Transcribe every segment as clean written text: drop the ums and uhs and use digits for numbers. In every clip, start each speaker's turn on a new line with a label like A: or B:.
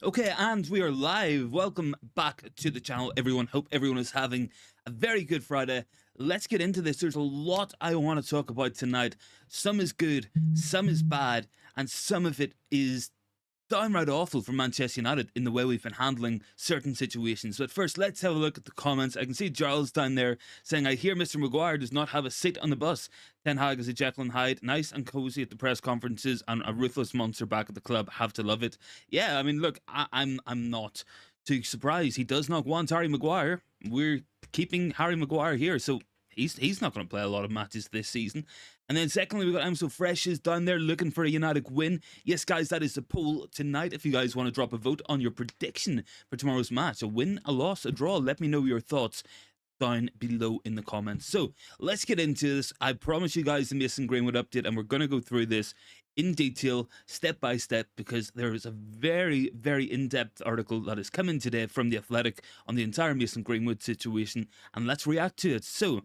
A: Okay, and we are live. Welcome back to the channel, everyone. Hope everyone is having a very good Friday. Let's get into this. There's a lot I want to talk about tonight. Some is good, some is bad, and some of it is downright awful for Manchester United in the way we've been handling certain situations. But first, let's have a look at the comments. I can see Charles down there saying, I hear Mr. Maguire does not have a seat on the bus. Ten Hag is a Jekyll and Hyde, nice and cozy at the press conferences, and a ruthless monster back at the club. Have to love it. Yeah, I mean, look, I'm not too surprised. He does not want Harry Maguire. We're keeping Harry Maguire here, so he's not going to play a lot of matches this season. And then secondly, we've got I'm So Fresh is down there looking for a United win. Yes, guys, that is the poll tonight. If you guys want to drop a vote on your prediction for tomorrow's match, a win, a loss, a draw, let me know your thoughts down below in the comments. So let's get into this. I promise you guys the Mason Greenwood update, and we're going to go through this in detail, step by step, because there is a very, very in-depth article that is coming today from The Athletic on the entire Mason Greenwood situation, and let's react to it. So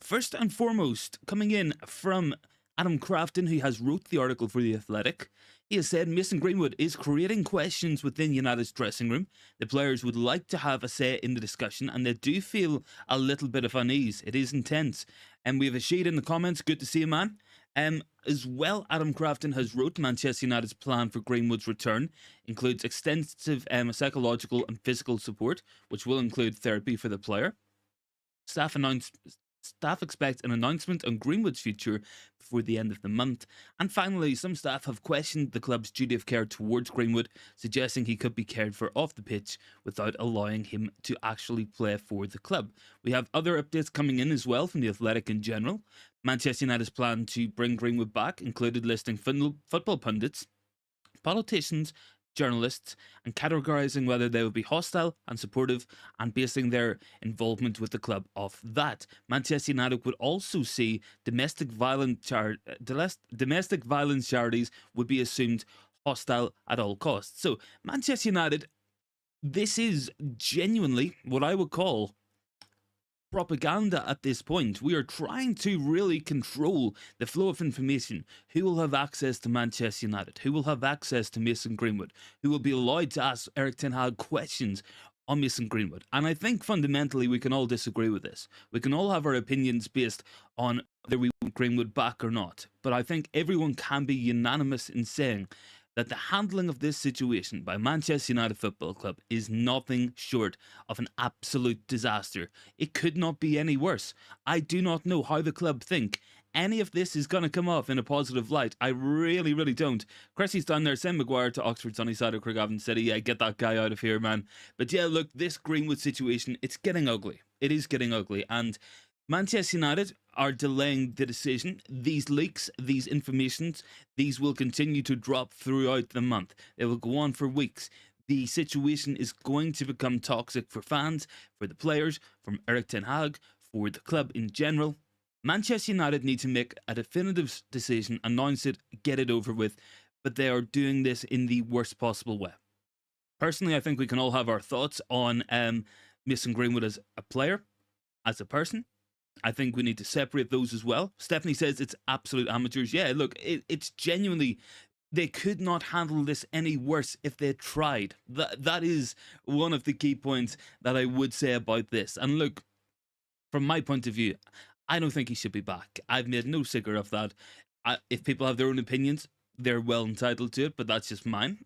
A: first and foremost, coming in from Adam Crafton, who has wrote the article for The Athletic, he has said Mason Greenwood is creating questions within United's dressing room. The players would like to have a say in the discussion, and they do feel a little bit of unease. It is intense. And we have a shade in the comments. Good to see you, man. As well, Adam Crafton has wrote Manchester United's plan for Greenwood's return includes extensive psychological and physical support, which will include therapy for the player. Staff expect an announcement on Greenwood's future before the end of the month. And finally, some staff have questioned the club's duty of care towards Greenwood, suggesting he could be cared for off the pitch without allowing him to actually play for the club. We have other updates coming in as well from The Athletic in general. Manchester United's plan to bring Greenwood back included listing football pundits, politicians, journalists, and categorizing whether they would be hostile and supportive, and basing their involvement with the club off that. Manchester United would also see domestic violence charities would be assumed hostile at all costs. So Manchester United, this is genuinely what I would call propaganda at this point. We are trying to really control the flow of information. Who will have access to Manchester United? Who will have access to Mason Greenwood? Who will be allowed to ask Erik ten Hag questions on Mason Greenwood? And I think fundamentally we can all disagree with this. We can all have our opinions based on whether we want Greenwood back or not. But I think everyone can be unanimous in saying that the handling of this situation by Manchester United Football Club is nothing short of an absolute disaster. It could not be any worse. I do not know how the club think any of this is going to come off in a positive light. I really, really don't. Cressy's down there, send Maguire to Oxford Sunnyside or Craigavon City. Yeah, get that guy out of here, man. But yeah, look, this Greenwood situation, it's getting ugly. It is getting ugly. And Manchester United are delaying the decision. These leaks, these informations, these will continue to drop throughout the month. They will go on for weeks. The situation is going to become toxic for fans, for the players, from Erik ten Hag, for the club in general. Manchester United need to make a definitive decision, announce it, get it over with, but they are doing this in the worst possible way. Personally, I think we can all have our thoughts on Mason Greenwood as a player, as a person. I think we need to separate those as well. Stephanie says it's absolute amateurs. Yeah, look, it's genuinely, they could not handle this any worse if they tried. That is one of the key points that I would say about this. And look, from my point of view, I don't think he should be back. I've made no secret of that. If people have their own opinions, they're well entitled to it, but that's just mine.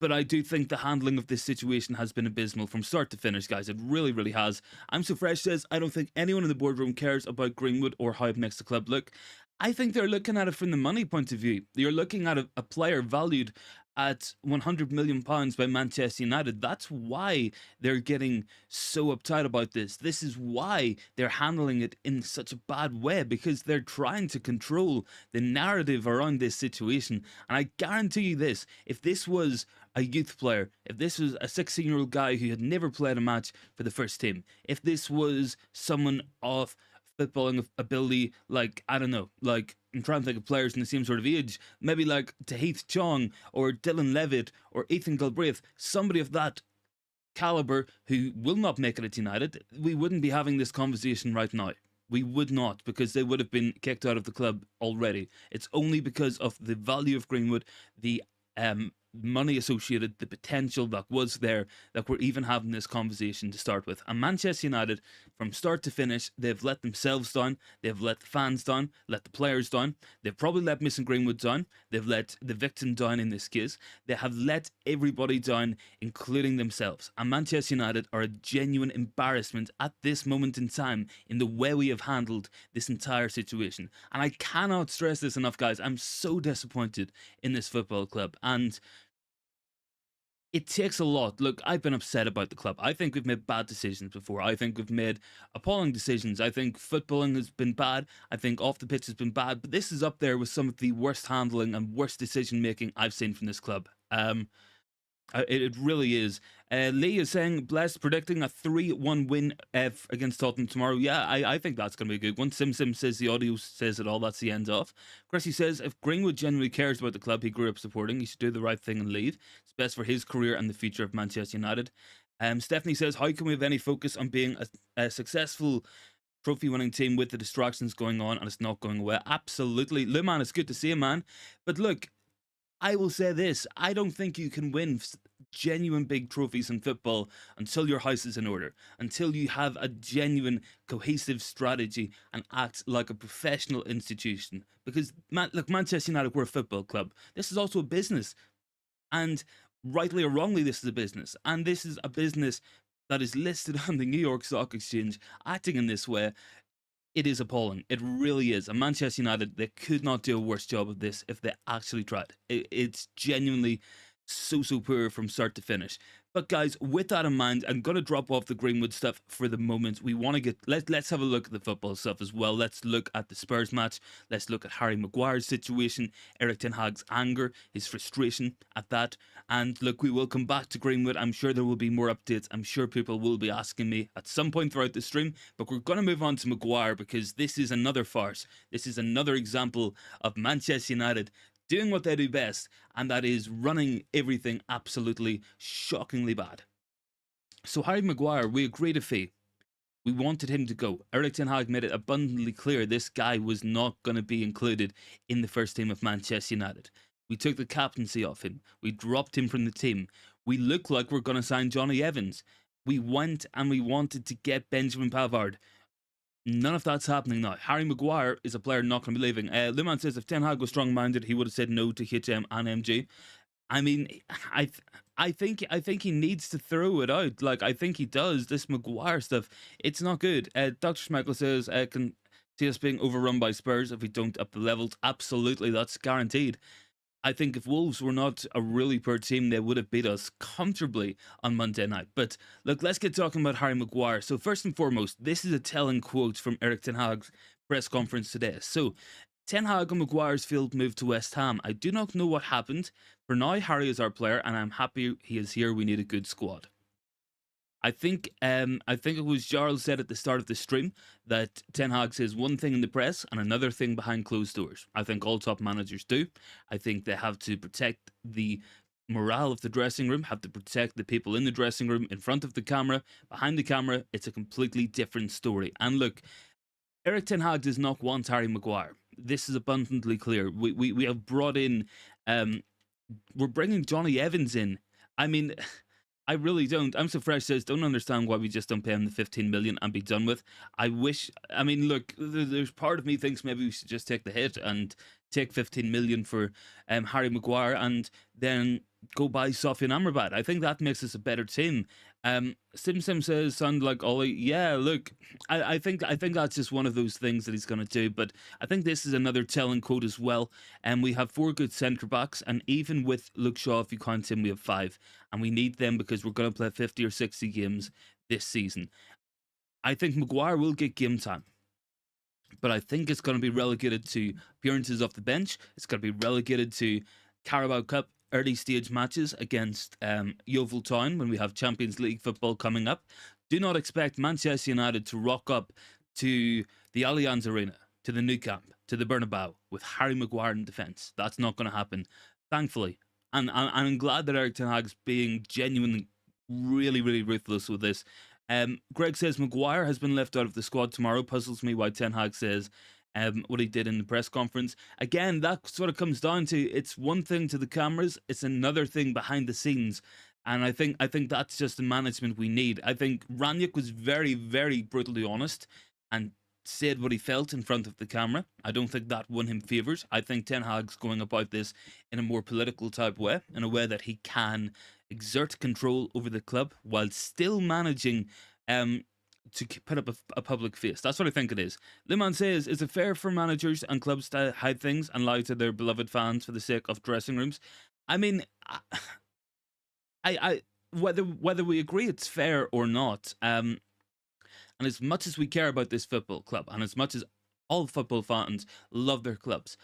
A: But I do think the handling of this situation has been abysmal from start to finish, guys. It really, really has. I'm So Fresh says, I don't think anyone in the boardroom cares about Greenwood or how it makes the club look. I think they're looking at it from the money point of view. You're looking at a player valued at £100 million by Manchester United. That's why they're getting so uptight about this. This is why they're handling it in such a bad way, because they're trying to control the narrative around this situation. And I guarantee you this, if this was a youth player, if this was a 16-year-old guy who had never played a match for the first team, if this was someone of footballing ability, like, I don't know, like, I'm trying to think of players in the same sort of age, maybe like Tahith Chong or Dylan Levitt or Ethan Galbraith, somebody of that caliber who will not make it at United, we wouldn't be having this conversation right now. We would not, because they would have been kicked out of the club already. It's only because of the value of Greenwood, the money associated, the potential that was there, that we're even having this conversation to start with. And Manchester United, from start to finish, they've let themselves down, they've let the fans down, let the players down, they've probably let Mason Greenwood down, they've let the victim down in this case, they have let everybody down, including themselves. And Manchester United are a genuine embarrassment at this moment in time in the way we have handled this entire situation. And I cannot stress this enough, guys. I'm so disappointed in this football club. And it takes a lot. Look, I've been upset about the club. I think we've made bad decisions before. I think we've made appalling decisions. I think footballing has been bad. I think off the pitch has been bad. But this is up there with some of the worst handling and worst decision making I've seen from this club. It really is. Lee is saying, Bless predicting a 3-1 win against Tottenham tomorrow. Yeah, I think that's going to be a good one. Sim says the audio says it all. That's the end off. Chrissy says, if Greenwood genuinely cares about the club he grew up supporting, he should do the right thing and leave. It's best for his career and the future of Manchester United. Stephanie says, how can we have any focus on being a successful trophy-winning team with the distractions going on and it's not going away? Absolutely. Lou, man, it's good to see you, man. But look, I will say this, I don't think you can win genuine big trophies in football until your house is in order, until you have a genuine cohesive strategy and act like a professional institution. Because, look, Manchester United, we're a football club. This is also a business. And rightly or wrongly, this is a business. And this is a business that is listed on the New York Stock Exchange, acting in this way. It is appalling. It really is. And Manchester United, they could not do a worse job of this if they actually tried. It's genuinely so poor from start to finish. But guys, with that in mind, I'm going to drop off the Greenwood stuff for the moment. We want to get, let's have a look at the football stuff as well. Let's look at the Spurs match. Let's look at Harry Maguire's situation, Erik ten Hag's anger, his frustration at that. And look, we will come back to Greenwood. I'm sure there will be more updates. I'm sure people will be asking me at some point throughout the stream. But we're going to move on to Maguire because this is another farce. This is another example of Manchester United doing what they do best, and that is running everything absolutely shockingly bad. So Harry Maguire, we agreed a fee. We wanted him to go. Erik ten Hag made it abundantly clear this guy was not going to be included in the first team of Manchester United. We took the captaincy off him. We dropped him from the team. We look like we're going to sign Johnny Evans. We went and we wanted to get Benjamin Pavard. None of that's happening now. Harry Maguire is a player not going to be leaving. Luman says if Ten Hag was strong-minded, he would have said no to HM and MG. I mean, I think he needs to throw it out. Like, I think he does. This Maguire stuff, it's not good. Dr. Schmeichel says, can see us being overrun by Spurs if we don't up the levels. Absolutely, that's guaranteed. I think if Wolves were not a really poor team, they would have beat us comfortably on Monday night. But look, let's get talking about Harry Maguire. So first and foremost, this is a telling quote from Erik ten Hag's press conference today. So, Ten Hag and Maguire's field moved to West Ham. I do not know what happened. For now, Harry is our player, and I'm happy he is here. We need a good squad. I think it was Jarl said at the start of the stream that Ten Hag says one thing in the press and another thing behind closed doors. I think all top managers do. I think they have to protect the morale of the dressing room, have to protect the people in the dressing room, in front of the camera, behind the camera. It's a completely different story. And look, Erik ten Hag does not want Harry Maguire. This is abundantly clear. We have brought in, we're bringing Johnny Evans in. I mean, I really don't. I'm so fresh says, don't understand why we just don't pay him the 15 million and be done with. I mean, look, there's part of me thinks maybe we should just take the hit and take 15 million for Harry Maguire and then go buy Sofian Amrabat. I think that makes us a better team. Sim says, sound like Ollie. Yeah, look, I think that's just one of those things that he's going to do. But I think this is another telling quote as well. And we have 4 good centre backs, and even with Luke Shaw, if you count him, we have 5, and we need them because we're going to play 50 or 60 games this season. I think Maguire will get game time, but I think it's going to be relegated to appearances off the bench. It's going to be relegated to Carabao Cup early stage matches against Yeovil Town when we have Champions League football coming up. Do not expect Manchester United to rock up to the Allianz Arena, to the Nou Camp, to the Bernabeu with Harry Maguire in defence. That's not going to happen, thankfully. And I'm glad that Erik ten Hag's being genuinely, really ruthless with this. Greg says Maguire has been left out of the squad tomorrow. Puzzles me why Ten Hag says what he did in the press conference. Again, that sort of comes down to it's one thing to the cameras, it's another thing behind the scenes. And I think that's just the management we need. I think Ranić was very, very brutally honest and said what he felt in front of the camera. I don't think that won him favours. I think Ten Hag's going about this in a more political type way, in a way that he can exert control over the club while still managing to put up a public face. That's what I think it is. Liman says, is it fair for managers and clubs to hide things and lie to their beloved fans for the sake of dressing rooms? I mean, I whether we agree it's fair or not, and as much as we care about this football club, and as much as all football fans love their clubs,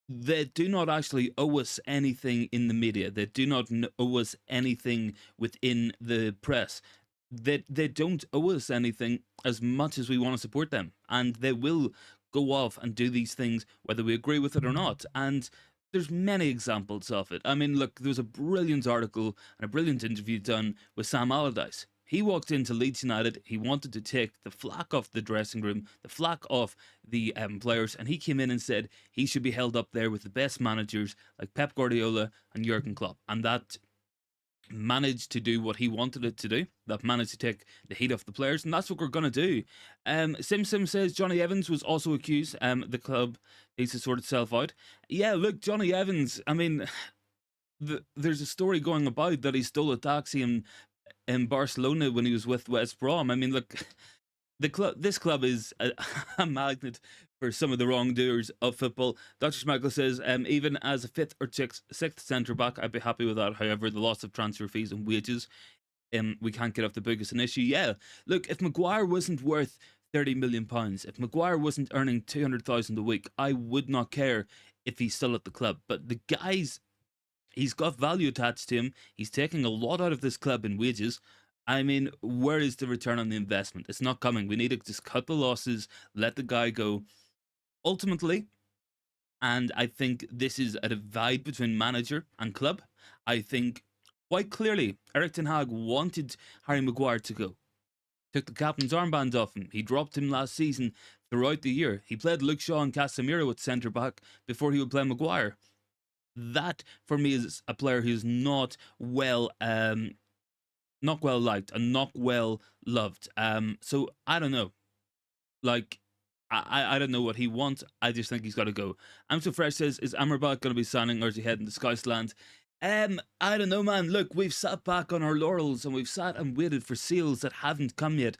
A: they do not actually owe us anything in the media. They do not owe us anything within the press. They don't owe us anything as much as we want to support them. And they will go off and do these things whether we agree with it or not. And there's many examples of it. I mean, look, there was a brilliant article and a brilliant interview done with Sam Allardyce. He walked into Leeds United. He wanted to take the flack off the dressing room, the flack off the players, and he came in and said he should be held up there with the best managers like Pep Guardiola and Jurgen Klopp. And that managed to do what he wanted it to do. That managed to take the heat off the players, and that's what we're going to do. Sim says Johnny Evans was also accused. The club needs to sort itself out. Yeah, look, Johnny Evans, I mean, there's a story going about that he stole a taxi in Barcelona when he was with West Brom. I mean, look, this club is a magnet for some of the wrongdoers of football. Dr. Schmeichel says, even as a fifth or sixth centre back, I'd be happy with that. However, the loss of transfer fees and wages, we can't get off the book as an issue. Yeah, look, if Maguire wasn't worth £30 million, if Maguire wasn't earning 200,000 a week, I would not care if he's still at the club. But the guy's, he's got value attached to him. He's taking a lot out of this club in wages. I mean, where is the return on the investment? It's not coming. We need to just cut the losses, let the guy go. Ultimately, and I think this is a divide between manager and club, I think quite clearly Erik ten Hag wanted Harry Maguire to go. Took the captain's armband off him. He dropped him last season throughout the year. He played Luke Shaw and Casemiro at centre-back before he would play Maguire. That, for me, is a player who's not well liked and not well loved. So I don't know. Like, I don't know what he wants. I just think he's got to go. I'm So Fresh says, is Amrabat going to be signing or is he heading to Scousland? I don't know, man. Look, we've sat back on our laurels and we've sat and waited for seals that haven't come yet.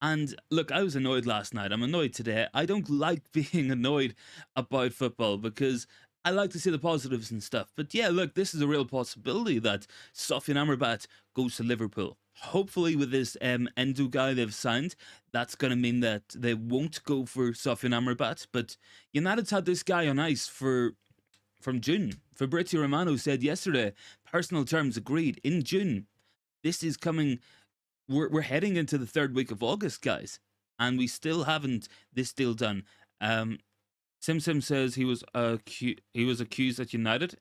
A: And look, I was annoyed last night. I'm annoyed today. I don't like being annoyed about football because I like to see the positives and stuff. But yeah, look, this is a real possibility that Sofyan Amrabat goes to Liverpool. Hopefully with this Endo guy they've signed, that's going to mean that they won't go for Sofyan Amrabat. But United's had this guy on ice from June. Fabrizio Romano said yesterday, personal terms agreed in June. This is coming, we're heading into the third week of August, guys. And we still haven't this deal done. Sim says he was accused at United.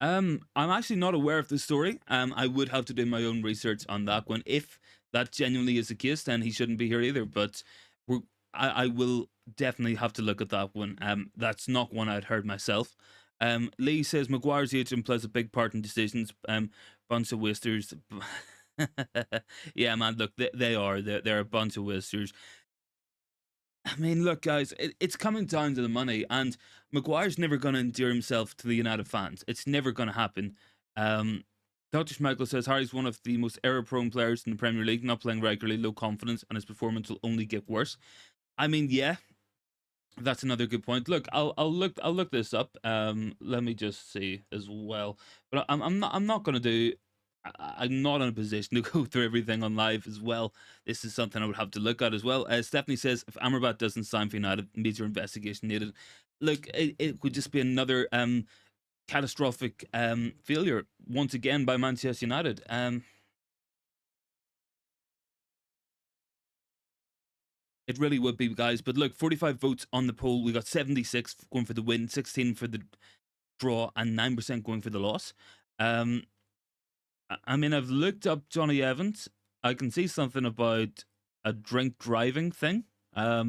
A: I'm actually not aware of the story. I would have to do my own research on that one. If that genuinely is the case, then he shouldn't be here either. But I will definitely have to look at that one. That's not one I'd heard myself. Lee says Maguire's agent plays a big part in decisions. Bunch of wasters. Yeah, man. Look, they are. They're a bunch of wasters. I mean, look, guys, it's coming down to the money, and Maguire's never going to endear himself to the United fans. It's never going to happen. Dr. Schmeichel says Harry's one of the most error-prone players in the Premier League, not playing regularly, low confidence, and his performance will only get worse. I mean, yeah, that's another good point. Look, I'll look this up. Let me just see as well. But I'm not going to do. I'm not in a position to go through everything on live as well. This is something I would have to look at as well. Stephanie says, if Amrabat doesn't sign for United, major investigation needed. Look, it could just be another catastrophic failure once again by Manchester United. It really would be, guys. But look, 45 votes on the poll. We got 76 going for the win, 16 for the draw, and 9% going for the loss. I mean, I've looked up Johnny Evans. I can see something about a drink driving thing. I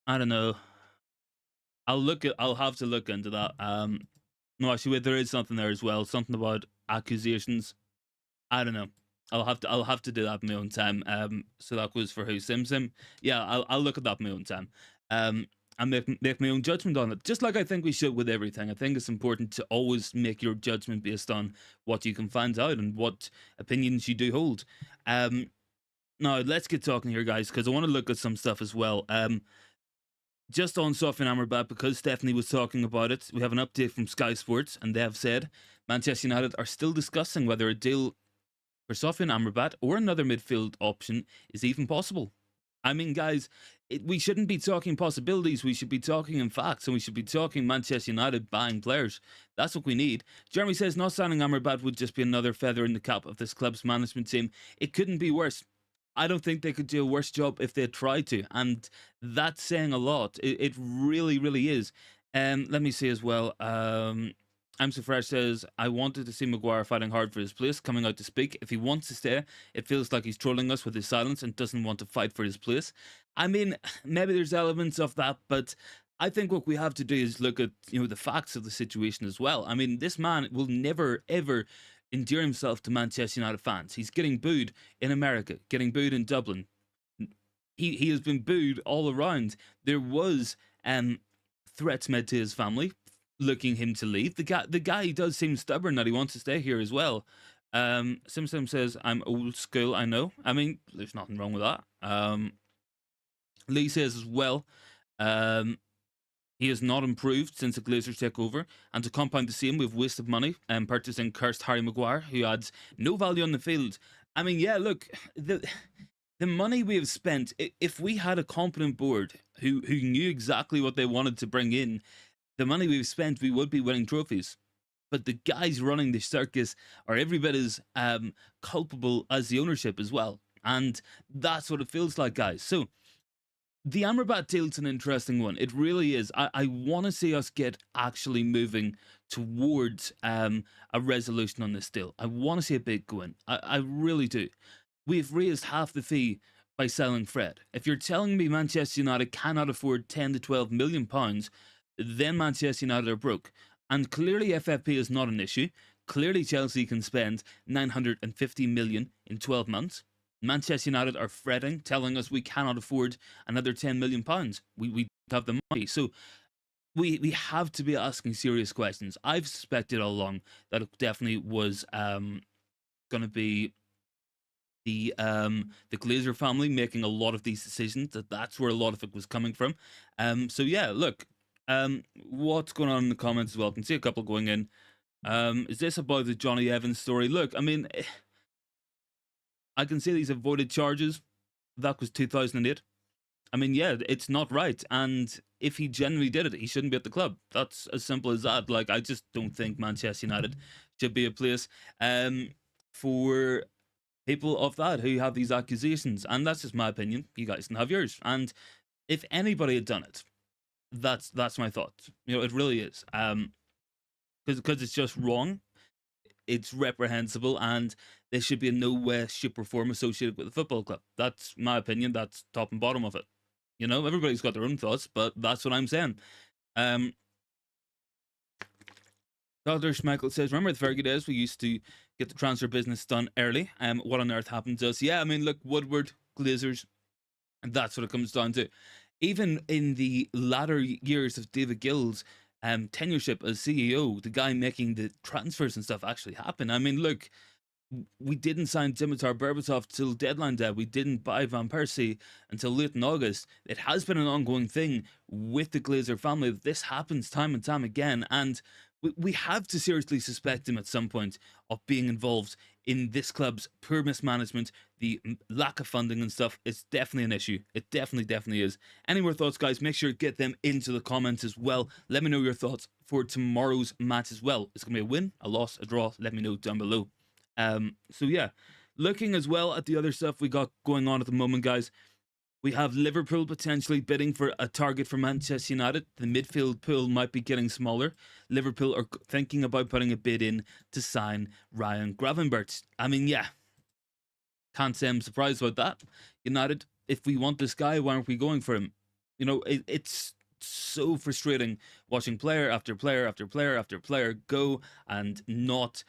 A: don't know. I'll have to look into that. No, actually, wait, there is something there as well. Something about accusations. I don't know. I'll have to do that in my own time. So that was for who Sim Sim. Yeah, I'll look at that in my own time. And make my own judgment on it. Just like I think we should with everything. I think it's important to always make your judgment based on what you can find out and what opinions you do hold. Now let's get talking here, guys, because I want to look at some stuff as well. Just on Stefan Amrabat, because Stephanie was talking about it, we have an update from Sky Sports, and they have said Manchester United are still discussing whether a deal for Stefan Amrabat or another midfield option is even possible. I mean, guys, we shouldn't be talking possibilities. We should be talking in facts, and we should be talking Manchester United buying players. That's what we need. Jeremy says not signing Amrabat would just be another feather in the cap of this club's management team. It couldn't be worse. I don't think they could do a worse job if they tried to, and that's saying a lot. It really, really is. Let me see as well. I'm So Fresh says, I wanted to see Maguire fighting hard for his place, coming out to speak. If he wants to stay, it feels like he's trolling us with his silence and doesn't want to fight for his place. I mean, maybe there's elements of that, but I think what we have to do is look at, the facts of the situation as well. I mean, this man will never, ever endear himself to Manchester United fans. He's getting booed in America, getting booed in Dublin. He has been booed all around. There was threats made to his family, looking him to leave. The guy does seem stubborn that he wants to stay here as well. Sim says, I'm old school, I know. I mean, there's nothing wrong with that. Lee says as well, he has not improved since the Glazers take over, and to compound the same, we've wasted money purchasing cursed Harry Maguire, who adds no value on the field. I mean, yeah, look, the money we have spent, if we had a competent board who knew exactly what they wanted to bring in, the money we've spent, we would be winning trophies. But the guys running the circus are every bit as culpable as the ownership as well. And that's what it feels like, guys. So the Amrabat deal's an interesting one. It really is. I want to see us get actually moving towards a resolution on this deal. I want to see a big go in. I really do. We've raised half the fee by selling Fred. If you're telling me Manchester United cannot afford 10 to 12 million pounds, then Manchester United are broke. And clearly FFP is not an issue. Clearly Chelsea can spend 950 million in 12 months. Manchester United are fretting, telling us we cannot afford another 10 million pounds. We don't have the money. So we have to be asking serious questions. I've suspected all along that it definitely was going to be the Glazer family making a lot of these decisions. That's where a lot of it was coming from. So yeah, look, what's going on in the comments as well? I can see a couple going in. Is this about the Johnny Evans story? Look, I mean, I can see these avoided charges. That was 2008. I mean, yeah, it's not right. And if he genuinely did it, he shouldn't be at the club. That's as simple as that. Like, I just don't think Manchester United should be a place for people of that who have these accusations. And that's just my opinion. You guys can have yours. And if anybody had done it, that's my thought. It really is. Because it's just wrong. It's reprehensible, and there should be in no way, shape, or form associated with the football club. That's my opinion. That's top and bottom of it. Everybody's got their own thoughts, but that's what I'm saying. Dr. Schmeichel says, remember the very good days we used to get the transfer business done early? What on earth happened to us? Yeah, I mean, look, Woodward, Glazers, and that's what it comes down to. Even in the latter years of David Gill's tenureship as CEO, the guy making the transfers and stuff actually happened. I mean, look, we didn't sign Dimitar Berbatov till deadline day. We didn't buy Van Persie until late in August. It has been an ongoing thing with the Glazer family. This happens time and time again, and we have to seriously suspect him at some point of being involved in this club's poor mismanagement, the lack of funding and stuff. It's definitely an issue. It definitely is. Any more thoughts, guys? Make sure to get them into the comments as well. Let me know your thoughts for tomorrow's match as well. It's going to be a win, a loss, a draw. Let me know down below. So yeah, looking as well at the other stuff we got going on at the moment, guys. We have Liverpool potentially bidding for a target for Manchester United. The midfield pool might be getting smaller. Liverpool are thinking about putting a bid in to sign Ryan Gravenberch. I mean, yeah, can't say I'm surprised about that. United, if we want this guy, why aren't we going for him? You know, it's so frustrating watching player after player after player after player go and not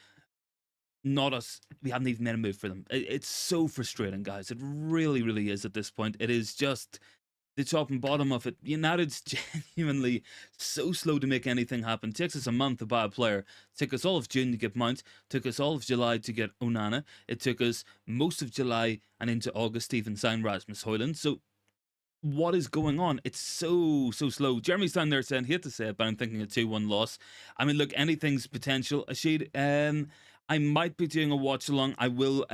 A: us. We haven't even made a move for them. It's so frustrating, guys. It really, really is at this point. It is just the top and bottom of it. United's genuinely so slow to make anything happen. It takes us a month to buy a player. It took us all of June to get Mount. It took us all of July to get Onana. It took us most of July and into August to even sign Rasmus Højlund. So what is going on? It's so slow. Jeremy's down there saying, hate to say it, but I'm thinking a 2-1 loss. I mean, look, anything's potential. Ashid, I might be doing a watch along. I will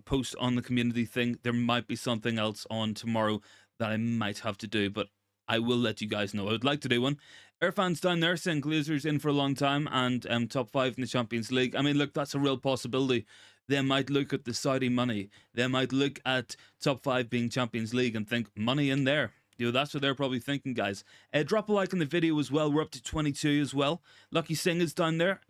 A: post on the community thing. There might be something else on tomorrow that I might have to do, but I will let you guys know. I would like to do one. Irfan's down there saying Glazers in for a long time and top 5 in the Champions League. I mean, look, that's a real possibility. They might look at the Saudi money. They might look at top 5 being Champions League and think money in there. You know, that's what they're probably thinking, guys. Drop a like on the video as well. We're up to 22 as well. Lucky Singh is down there.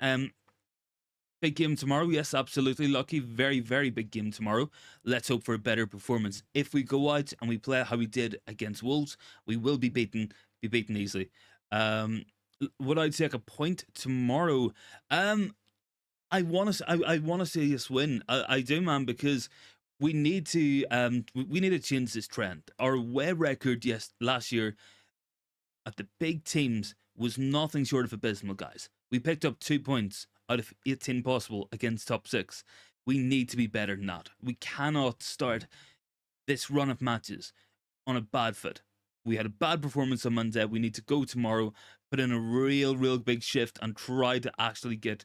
A: Big game tomorrow. Yes, absolutely. Lucky. Very, very big game tomorrow. Let's hope for a better performance. If we go out and we play how we did against Wolves, we will be beaten easily. Would I take a point tomorrow? I want to see us win. I do, man, because we need to change this trend. Our away record, yes, last year at the big teams was nothing short of abysmal, guys. We picked up 2 points out of 18 possible against top 6. We need to be better than that. We cannot start this run of matches on a bad foot. We had a bad performance on Monday. We need to go tomorrow, put in a real big shift and try to actually get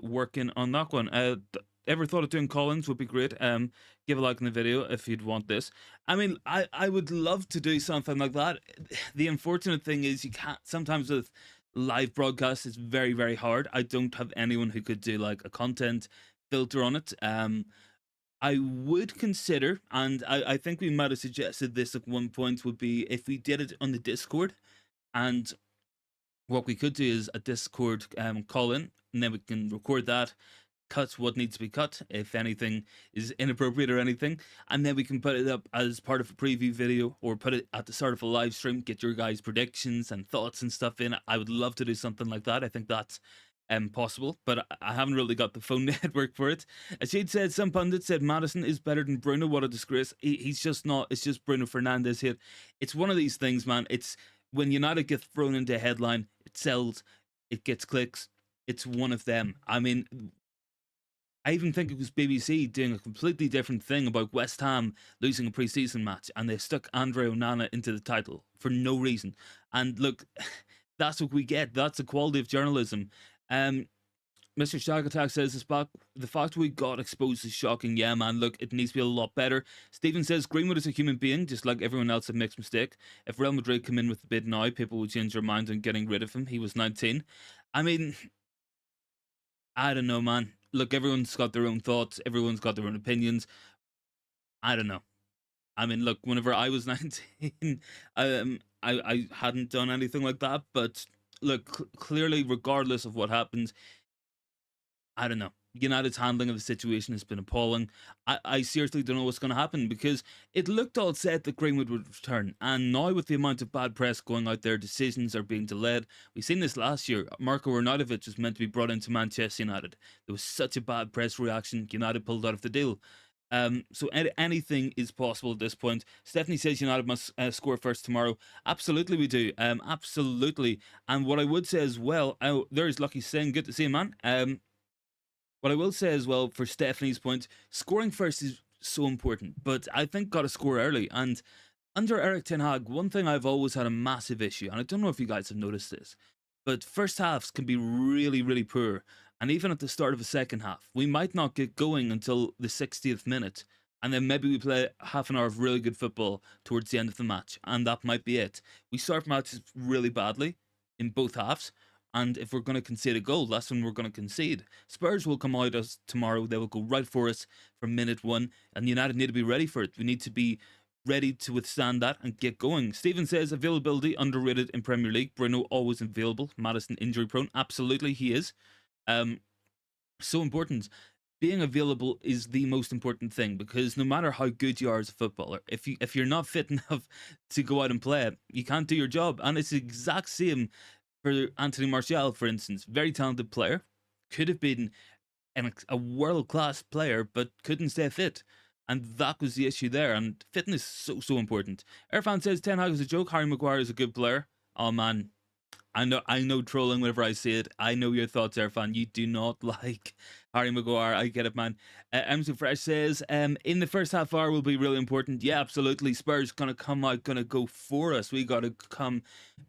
A: working on that one. Ever thought of doing Collins would be great. Give a like in the video if you'd want this. I mean, I would love to do something like that. The unfortunate thing is you can't, sometimes with live broadcasts, it's very hard. I don't have anyone who could do like a content filter on it. I would consider, and I think we might have suggested this at one point, would be if we did it on the Discord, and what we could do is a Discord call in, and then we can record that, cut what needs to be cut, if anything is inappropriate or anything, and then we can put it up as part of a preview video, or put it at the start of a live stream, get your guys' predictions and thoughts and stuff in. I would love to do something like that. I think that's possible, but I haven't really got the phone network for it. As Shade said, some pundits said Maddison is better than Bruno. What a disgrace. He's just not. It's just Bruno Fernandes here. It's one of these things, man. It's when United gets thrown into a headline, it sells, it gets clicks. It's one of them. I mean, I even think it was BBC doing a completely different thing about West Ham losing a pre-season match, and they stuck Andre Onana into the title for no reason. And look, that's what we get. That's the quality of journalism. Mr. Shag Attack says the fact we got exposed is shocking. Yeah, man, look, it needs to be a lot better. Stephen says Greenwood is a human being, just like everyone else that makes mistake. If Real Madrid come in with the bid now, people will change their mind on getting rid of him. He was 19. I mean, I don't know, man. Look, everyone's got their own thoughts. Everyone's got their own opinions. I don't know. I mean, look, whenever I was 19, I hadn't done anything like that. But look, clearly, regardless of what happens, I don't know. United's handling of the situation has been appalling. I seriously don't know what's going to happen, because it looked all set that Greenwood would return. And now with the amount of bad press going out there, decisions are being delayed. We've seen this last year. Marko Arnautovic was meant to be brought into Manchester United. There was such a bad press reaction. United pulled out of the deal. So anything is possible at this point. Stephanie says United must score first tomorrow. Absolutely we do. Absolutely. And what I would say as well, there's Lucky Singh. Good to see you, man. What I will say as well, for Stephanie's point, scoring first is so important, but I think got to score early. And under Eric Ten Hag, one thing I've always had a massive issue, and I don't know if you guys have noticed this, but first halves can be really poor. And even at the start of a second half, we might not get going until the 60th minute. And then maybe we play half an hour of really good football towards the end of the match, and that might be it. We start matches really badly in both halves, And if we're going to concede a goal, that's when we're going to concede. Spurs will come out us tomorrow. They will go right for us from minute one. And United need to be ready for it. We need to be ready to withstand that and get going. Stephen says availability underrated in Premier League. Bruno always available. Maddison injury prone. Absolutely, he is. So important. Being available is the most important thing, because no matter how good you are as a footballer, if you're not fit enough to go out and play, you can't do your job. And it's the exact same for Anthony Martial, for instance. Very talented player, could have been a world-class player, but couldn't stay fit. And that was the issue there. And fitness is so important. Irfan says Ten Hag is a joke. Harry Maguire is a good player. Oh man, I know trolling whenever I see it. I know your thoughts, Irfan. You do not like Harry Maguire. I get it, man. MC Fresh says, in the first half hour will be really important. Yeah, absolutely. Spurs gonna come out, gonna go for us. We gotta come,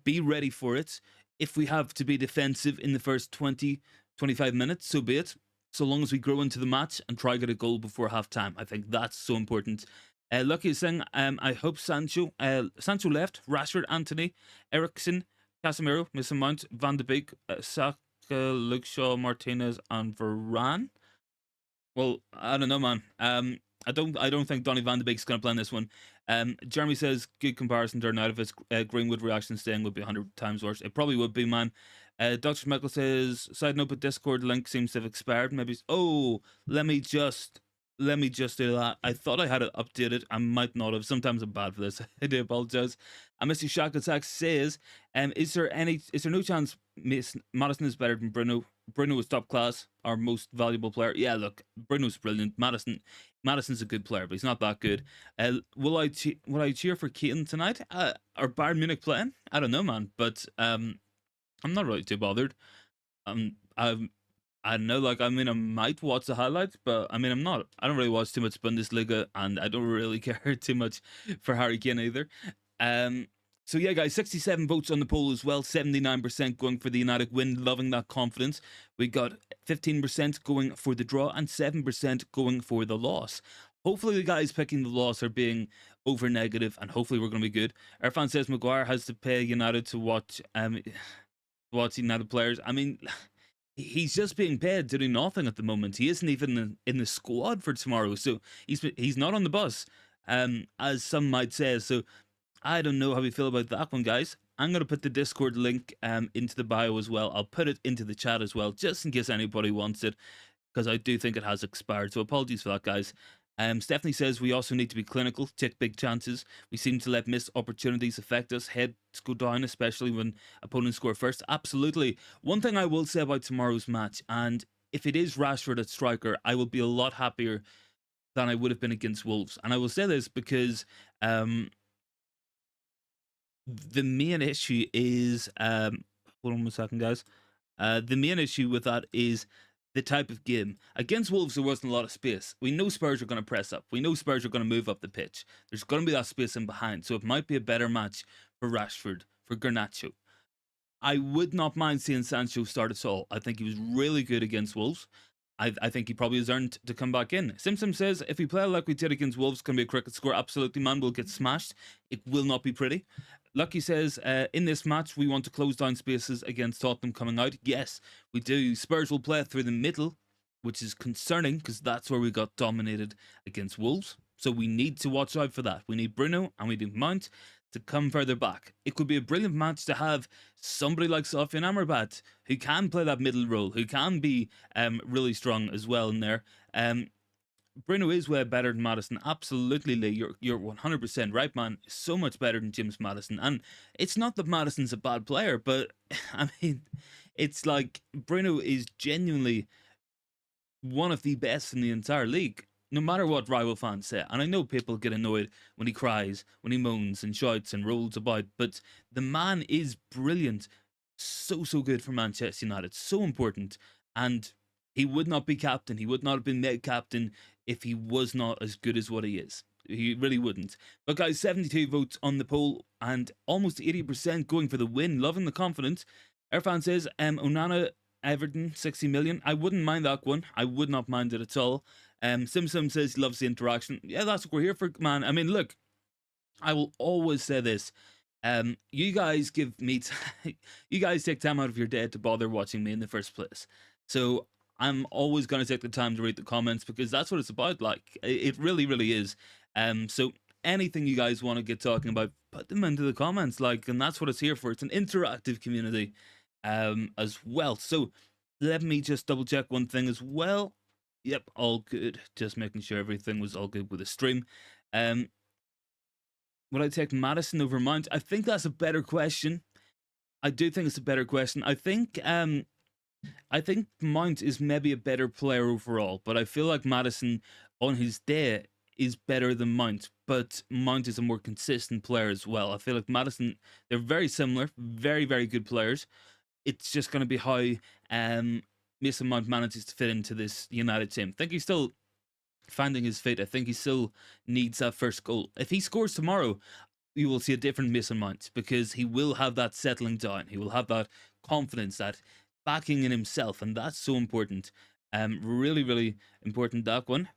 A: be ready for it. If we have to be defensive in the first 20, 25 minutes, so be it. So long as we grow into the match and try to get a goal before half time. I think that's so important. Lucky is saying, I hope Sancho left, Rashford, Anthony, Ericsson, Casemiro, Mason Mount, Van de Beek, Saka, Luke Shaw, Martinez, and Varane. Well, I don't know, man. I don't think Donny Van de Beek's gonna play in this one. Jeremy says good comparison to Arnautovic's Greenwood reaction staying would be 100 times worse. It probably would be, man. Dr. Michael says side note, but Discord link seems to have expired. Maybe. Oh, let me just do that. I thought I had it updated. I might not have. Sometimes I'm bad for this. I do apologize. And Mr. Shack Attack says, is there no chance Maddison is better than Bruno? Bruno is top class, our most valuable player. Yeah, look, Bruno's brilliant. Maddison's a good player, but he's not that good. Will I cheer for Keaton tonight? Are Bayern Munich playing? I don't know, man. But I'm not really too bothered. I don't know, like, I mean, I might watch the highlights, but I mean, I don't really watch too much Bundesliga, and I don't really care too much for Harry Kane either. So yeah, guys, 67 votes on the poll as well, 79% going for the United win, loving that confidence. We got 15% going for the draw and 7% going for the loss. Hopefully the guys picking the loss are being over negative, and hopefully we're going to be good. Irfan says Maguire has to pay United to watch United players. I mean, he's just being paid to do nothing at the moment. He isn't even in the squad for tomorrow, so he's not on the bus, as some might say. So I don't know how we feel about that one, guys. I'm going to put the Discord link into the bio as well. I'll put it into the chat as well, just in case anybody wants it, because I do think it has expired. So apologies for that, guys. Stephanie says we also need to be clinical, take big chances. We seem to let missed opportunities affect us. Heads go down, especially when opponents score first. Absolutely. One thing I will say about tomorrow's match, and if it is Rashford at striker, I will be a lot happier than I would have been against Wolves. And I will say this because the main issue is hold on 1 second, guys. The main issue with that is the type of game. Against Wolves, there wasn't a lot of space. We know Spurs are going to press up. We know Spurs are going to move up the pitch. There's going to be that space in behind. So it might be a better match for Rashford, for Garnacho. I would not mind seeing Sancho start us all. I think he was really good against Wolves. I think he probably has earned to come back in. Simsim says, if we play like we did against Wolves, can be a cricket score. Absolutely, man. We'll get smashed. It will not be pretty. Lucky says, in this match, we want to close down spaces against Tottenham coming out. Yes, we do. Spurs will play through the middle, which is concerning because that's where we got dominated against Wolves. So we need to watch out for that. We need Bruno and we need Mount to come further back. It could be a brilliant match to have somebody like Stefan Amrabat who can play that middle role, who can be really strong as well in there. Bruno is way better than Maddison. Absolutely, Lee. You're 100% right, man. So much better than James Maddison. And it's not that Maddison's a bad player, but I mean, it's like Bruno is genuinely one of the best in the entire league, no matter what rival fans say. And I know people get annoyed when he cries, when he moans and shouts and rolls about, but the man is brilliant. So good for Manchester United. So important. And he would not be captain. He would not have been made captain if he was not as good as what he is. He really wouldn't. But guys, 72 votes on the poll and almost 80% going for the win. Loving the confidence. Irfan says, Onana, Everton, 60 million. I wouldn't mind that one. I would not mind it at all. Simsim says he loves the interaction. Yeah, that's what we're here for, man. I mean, look, I will always say this. You guys give me, you guys take time out of your day to bother watching me in the first place. So I'm always going to take the time to read the comments because that's what it's about. Like it really, really is. So anything you guys want to get talking about, put them into the comments. Like, and that's what it's here for. It's an interactive community, as well. So let me just double check one thing as well. Yep, all good. Just making sure everything was all good with the stream. Um, would I take Madison over Mount? I think that's a better question. I do think it's a better question. I think Mount is maybe a better player overall, but I feel like Madison on his day is better than Mount. But Mount is a more consistent player as well. I feel like Madison, they're very similar, very, very good players. It's just going to be how Mason Mount manages to fit into this United team. I think he's still finding his feet. I think he still needs that first goal. If he scores tomorrow, you will see a different Mason Mount because he will have that settling down. He will have that confidence, that backing in himself, and that's so important. Really, really important, that one.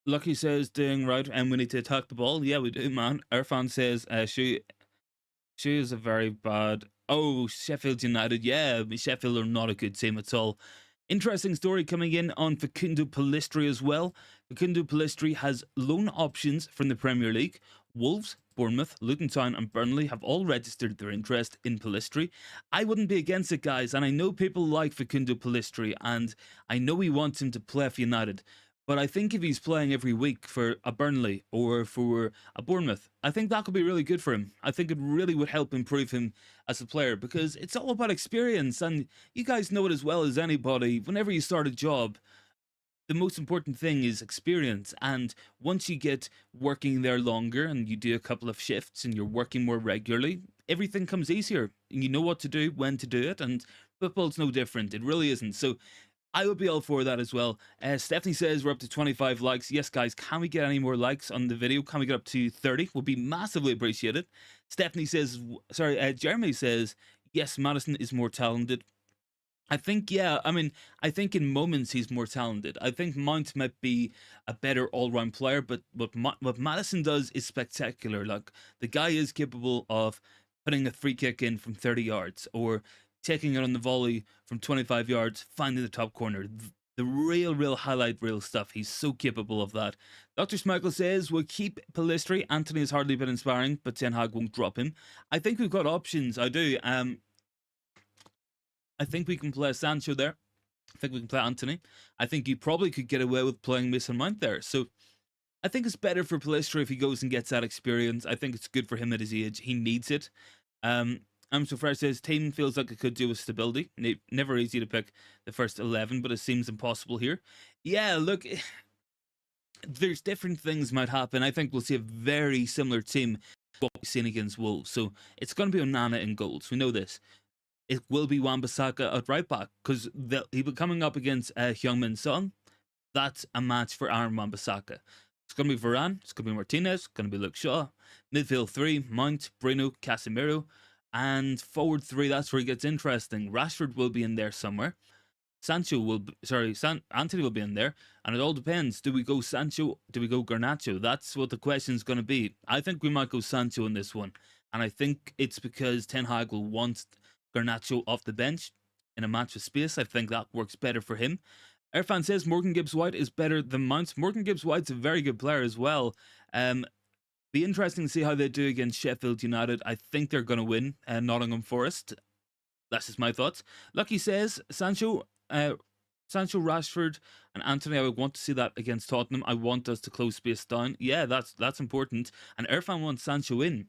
A: Lucky says doing right, and we need to attack the ball. Yeah, we do, man. Irfan says she is a very bad. Oh, Sheffield United. Yeah, Sheffield are not a good team at all. Interesting story coming in on Facundo Pellistri as well. Facundo Pellistri has loan options from the Premier League. Wolves, Bournemouth, Luton Town, and Burnley have all registered their interest in Pellistri. I wouldn't be against it, guys, and I know people like Facundo Pellistri, and I know he wants him to play for United. But I think if he's playing every week for a Burnley or for a Bournemouth, I think that could be really good for him. I think it really would help improve him as a player because it's all about experience. And you guys know it as well as anybody. Whenever you start a job, the most important thing is experience. And once you get working there longer and you do a couple of shifts and you're working more regularly, everything comes easier. You know what to do, when to do it. And football's no different. It really isn't. So I would be all for that as well. Stephanie says we're up to 25 likes. Yes, guys, can we get any more likes on the video? Can we get up to 30? Would be massively appreciated. Stephanie says, Jeremy says, yes, Madison is more talented. I think, yeah, I mean, I think in moments he's more talented. I think Mount might be a better all-round player, but what Madison does is spectacular. Like, the guy is capable of putting a free kick in from 30 yards or taking it on the volley from 25 yards, finding the top corner. The real highlight reel stuff. He's so capable of that. Dr. Schmeichel says, we'll keep Pellistri. Anthony has hardly been inspiring, but Ten Hag won't drop him. I think we've got options. I do. I think we can play Sancho there. I think we can play Anthony. I think you probably could get away with playing Mason Mount there. So I think it's better for Pellistri if he goes and gets that experience. I think it's good for him at his age. He needs it. So far says team feels like it could do with stability. Never easy to pick the first 11, but it seems impossible here. Yeah, look, there's different things might happen. I think we'll see a very similar team to what we've seen against Wolves. So it's going to be Onana in goals. We know this. It will be Wan-Bissaka at right back because he'll be coming up against Heung-min Son. That's a match for Aaron Wan-Bissaka. It's going to be Varane. It's going to be Martinez. It's going to be Luke Shaw. Midfield 3, Mount, Bruno, Casemiro. And forward 3, that's where it gets interesting. Rashford will be in there somewhere. Anthony will be in there. And it all depends. Do we go Sancho? Do we go Garnacho? That's what the question's going to be. I think we might go Sancho in this one. And I think it's because Ten Hag will want Garnacho off the bench in a match with space. I think that works better for him. Irfan says Morgan Gibbs-White is better than Mount. Morgan Gibbs-White's a very good player as well. Be interesting to see how they do against Sheffield United. I think they're going to win Nottingham Forest. That's just my thoughts. Lucky says Sancho, Rashford, and Anthony. I would want to see that against Tottenham. I want us to close space down. Yeah, that's important. And Irfan wants Sancho in.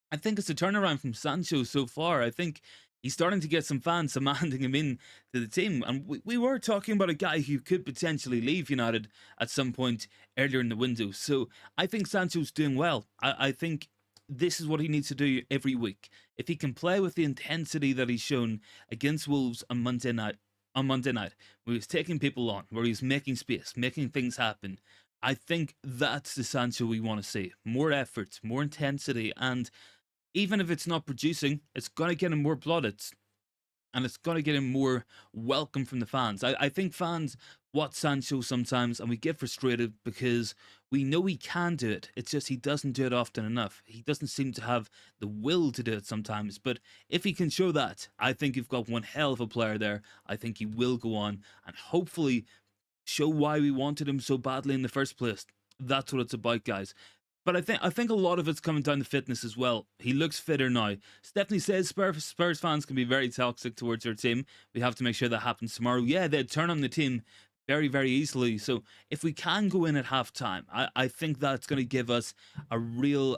A: I think it's a turnaround from Sancho so far. I think he's starting to get some fans demanding him in to the team. And we were talking about a guy who could potentially leave United at some point earlier in the window. So I think Sancho's doing well. I think this is what he needs to do every week. If he can play with the intensity that he's shown against Wolves on Monday night, where he's taking people on, where he's making space, making things happen, I think that's the Sancho we want to see. More effort, more intensity, and even if it's not producing, it's going to get him more plaudits. and it's going to get him more welcome from the fans. I think fans watch Sancho sometimes and we get frustrated because we know he can do it. It's just he doesn't do it often enough. He doesn't seem to have the will to do it sometimes. But if he can show that, I think you've got one hell of a player there. I think he will go on and hopefully show why we wanted him so badly in the first place. That's what it's about, guys. But I think a lot of it's coming down to fitness as well. He looks fitter now. Stephanie says Spurs fans can be very toxic towards their team. We have to make sure that happens tomorrow. Yeah, they'd turn on the team very, very easily. So if we can go in at halftime, I think that's going to give us a real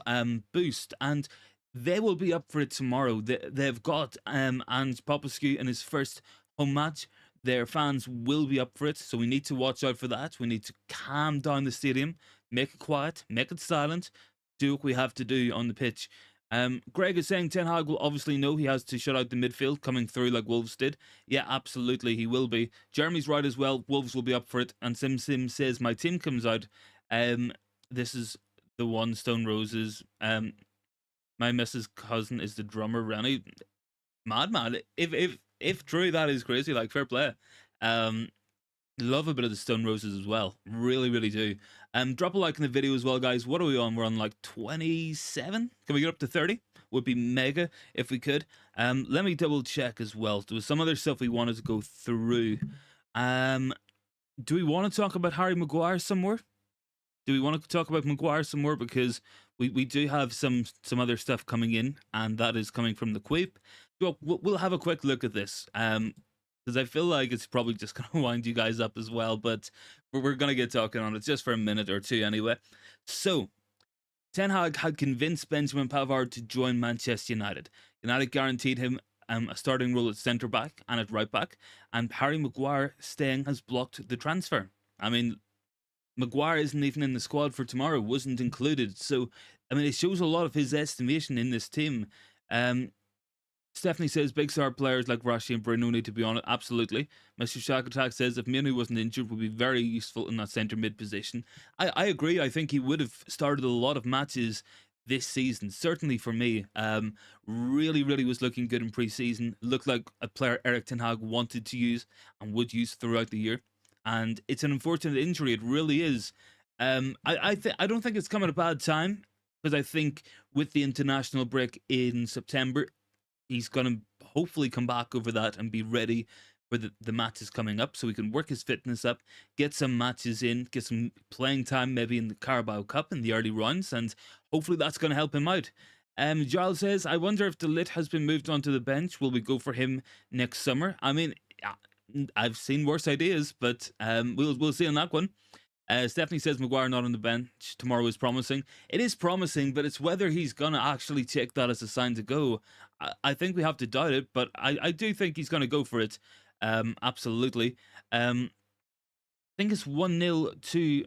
A: boost. And they will be up for it tomorrow. They've got and Popescu in his first home match. Their fans will be up for it, so we need to watch out for that. We need to calm down the stadium, make it quiet, make it silent, do what we have to do on the pitch. Greg is saying Ten Hag will obviously know he has to shut out the midfield coming through like Wolves did. Yeah, absolutely, he will be. Jeremy's right as well. Wolves will be up for it. And Sim says my team comes out. This is the one, Stone Roses. My Mrs. cousin is the drummer, Rennie. Madman. If true, that is crazy. Like, fair play. Love a bit of the Stone Roses as well. Really, really do. Drop a like in the video as well, guys. What are we on? We're on like 27. Can we get up to 30? Would be mega if we could. Let me double check as well. There was some other stuff we wanted to go through. Do we want to talk about Harry Maguire some more? Do we want to talk about Maguire some more? Because we do have some other stuff coming in, and that is coming from the Quip. Well, we'll have a quick look at this, because I feel like it's probably just going to wind you guys up as well, but we're going to get talking on it just for a minute or two anyway. So, Ten Hag had convinced Benjamin Pavard to join Manchester United. United guaranteed him a starting role at centre-back and at right-back, and Harry Maguire staying has blocked the transfer. I mean, Maguire isn't even in the squad for tomorrow, wasn't included. So, I mean, it shows a lot of his estimation in this team. Stephanie says big star players like Rashi and Bruno need to be on it. Absolutely. Mr. Shack Attack says if Minu wasn't injured, would be very useful in that centre mid position. I agree. I think he would have started a lot of matches this season. Certainly for me. Really, really was looking good in pre-season. Looked like a player Erik Ten Hag wanted to use and would use throughout the year. And it's an unfortunate injury. It really is. I don't think it's come at a bad time, because I think with the international break in September, he's going to hopefully come back over that and be ready for the matches coming up, so he can work his fitness up, get some matches in, get some playing time maybe in the Carabao Cup in the early rounds, and hopefully that's going to help him out. Giles says, I wonder if De Ligt has been moved onto the bench. Will we go for him next summer? I mean, I've seen worse ideas, but we'll see on that one. Stephanie says Maguire not on the bench tomorrow is promising. It is promising, but it's whether he's gonna actually take that as a sign to go. I think we have to doubt it, but I do think he's gonna go for it. Absolutely. I think it's 1-0 to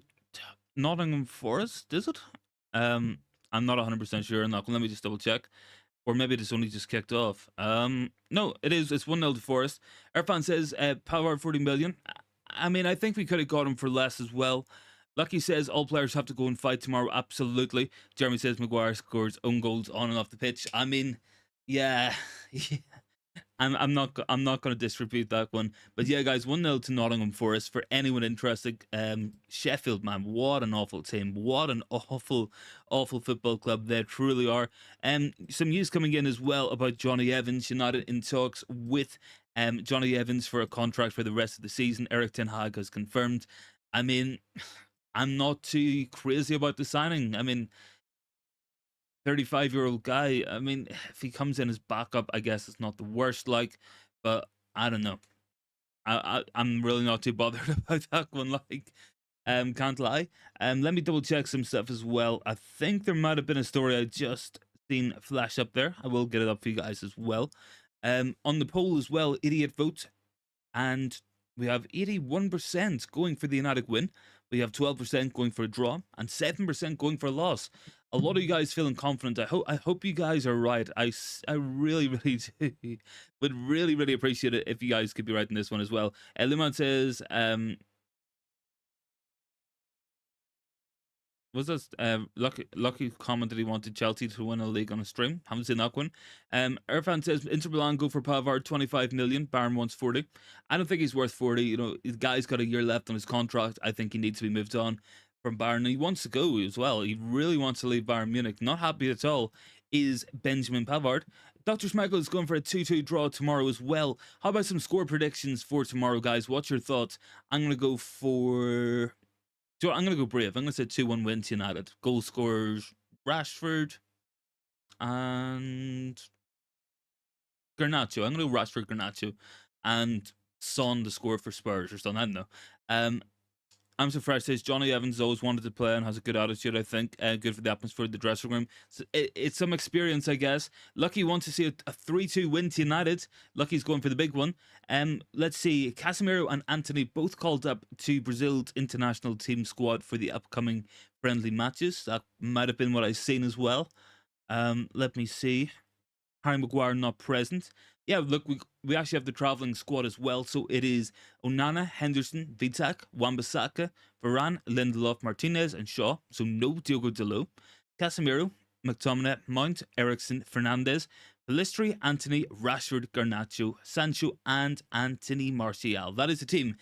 A: Nottingham Forest, is it? I'm not 100% sure on that one. Let me just double check. Or maybe it's only just kicked off. No, it is. It's 1-0 to Forest. Irfan says, Pavard 40 million. I mean, I think we could have got him for less as well. Lucky says, all players have to go and fight tomorrow. Absolutely. Jeremy says, Maguire scores own goals on and off the pitch. I mean, yeah. I'm not going to distribute that one, but yeah, guys, 1-0 to Nottingham Forest. For anyone interested, Sheffield, man, what an awful team, what an awful football club they truly are. Some news coming in as well about Johnny Evans. United in talks with Johnny Evans for a contract for the rest of the season. Erik Ten Hag has confirmed. I mean, I'm not too crazy about the signing. I mean, 35-year-old guy. I mean, if he comes in as backup, I guess it's not the worst, like, but I don't know. I'm really not too bothered about that one, like, can't lie. Let me double check some stuff as well. I think there might have been a story I just seen flash up there. I will get it up for you guys as well. On the poll as well, idiot vote, and we have 81% going for the United win. We have 12% going for a draw and 7% going for a loss. A lot of you guys feeling confident. I hope you guys are right. I really, really do. Would really, really appreciate it if you guys could be right in this one as well. Luman says, Was this Lucky commented he wanted Chelsea to win a league on a stream? Haven't seen that one. Irfan says Inter Milan go for Pavard 25 million. Bayern wants 40. I don't think he's worth 40. You know, the guy's got a year left on his contract. I think he needs to be moved on from Bayern. And he wants to go as well. He really wants to leave Bayern Munich. Not happy at all is Benjamin Pavard. Dr. Schmeichel is going for a 2-2 draw tomorrow as well. How about some score predictions for tomorrow, guys? What's your thoughts? I'm going to go for... So I'm going to go brave. I'm going to say 2-1 win to United. Goal scorers Rashford and Garnacho. I'm going to go Rashford, Garnacho, and Son to score for Spurs or something. I don't know. I'm so fresh says Johnny Evans always wanted to play and has a good attitude, I think. Good for the atmosphere of the dressing room. So it's some experience, I guess. Lucky wants to see a 3-2 win to United. Lucky's going for the big one. Let's see. Casemiro and Anthony both called up to Brazil's international team squad for the upcoming friendly matches. That might have been what I've seen as well. Let me see. Harry Maguire not present. Yeah, look, we actually have the travelling squad as well. So it is Onana, Henderson, Vitak, Wan-Bissaka, Varane, Lindelof, Martinez, and Shaw. So no Diogo Dalot. Casemiro, McTominay, Mount, Ericsson, Fernandes, Pellistri, Anthony, Rashford, Garnacho, Sancho, and Anthony Martial. That is the team.